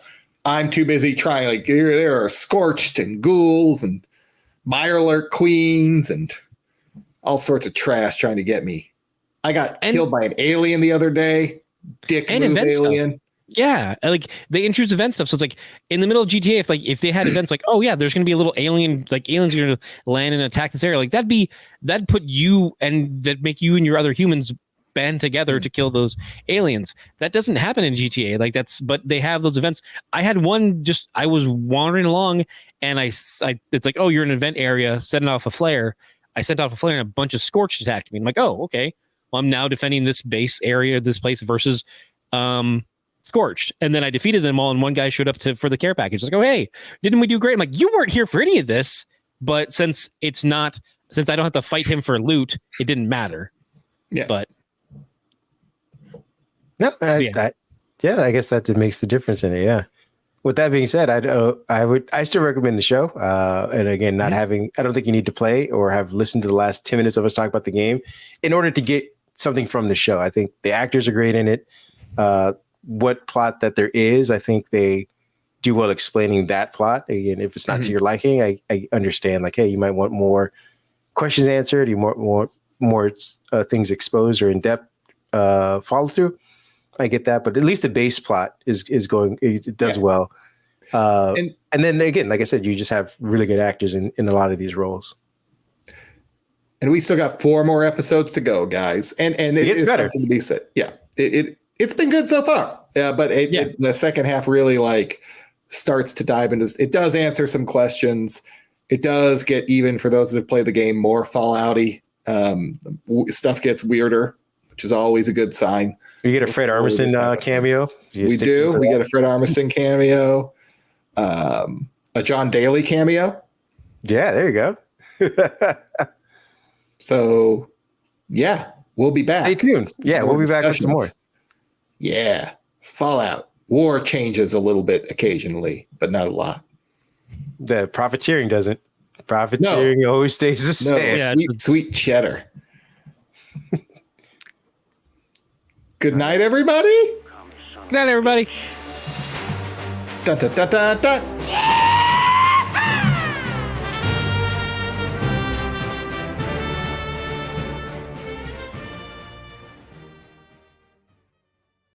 I'm too busy trying. Like there are scorched and ghouls and Mirelurk queens and all sorts of trash trying to get me. I got killed by an alien the other day. Dick move alien. Stuff. Yeah, like they introduce event stuff. So it's like in the middle of GTA, if they had events like, oh yeah, there's gonna be a little alien, like aliens are gonna land and attack this area, like that'd put you and that make you and your other humans band together to kill those aliens. That doesn't happen in GTA. But they have those events. I had one I was wandering along and it's like, oh, you're in an event area, setting off a flare. I sent off a flare and a bunch of Scorched attacked me. I'm like, oh, okay. Well, I'm now defending this base area, this place versus Scorched. And then I defeated them all, and one guy showed up for the care package. Like, oh, hey, didn't we do great? I'm like, you weren't here for any of this. But since I don't have to fight him for loot, it didn't matter. Yeah. But no, I guess that makes the difference in it. Yeah. With that being said, I still recommend the show. And again, I don't think you need to play or have listened to the last 10 minutes of us talk about the game in order to get something from the show. I think the actors are great in it. What plot that there is, I think they do well explaining that plot. Again, if it's not to your liking, I understand. Like, hey, you might want more questions answered. You want more things exposed or in depth follow through. I get that, but at least the base plot is going. It does well. And then again, like I said, you just have really good actors in a lot of these roles. And we still got 4 more episodes to go, guys. And it gets is better. something to be said. Yeah, it's been good so far. Yeah, but the second half really like starts to dive into. It does answer some questions. It does get, even for those that have played the game, more Fallouty. Stuff gets weirder, which is always a good sign. You get a Fred Armisen cameo. We do. We get a Fred Armisen cameo. A John Daly cameo. Yeah, there you go. So, yeah, we'll be back. Stay tuned. Yeah, we'll be back with some more. Yeah. Fallout. War changes a little bit occasionally, but not a lot. The profiteering doesn't. Profiteering always stays the same. Sweet cheddar. Good night, everybody. Good night, everybody. Dun, dun, dun, dun, dun.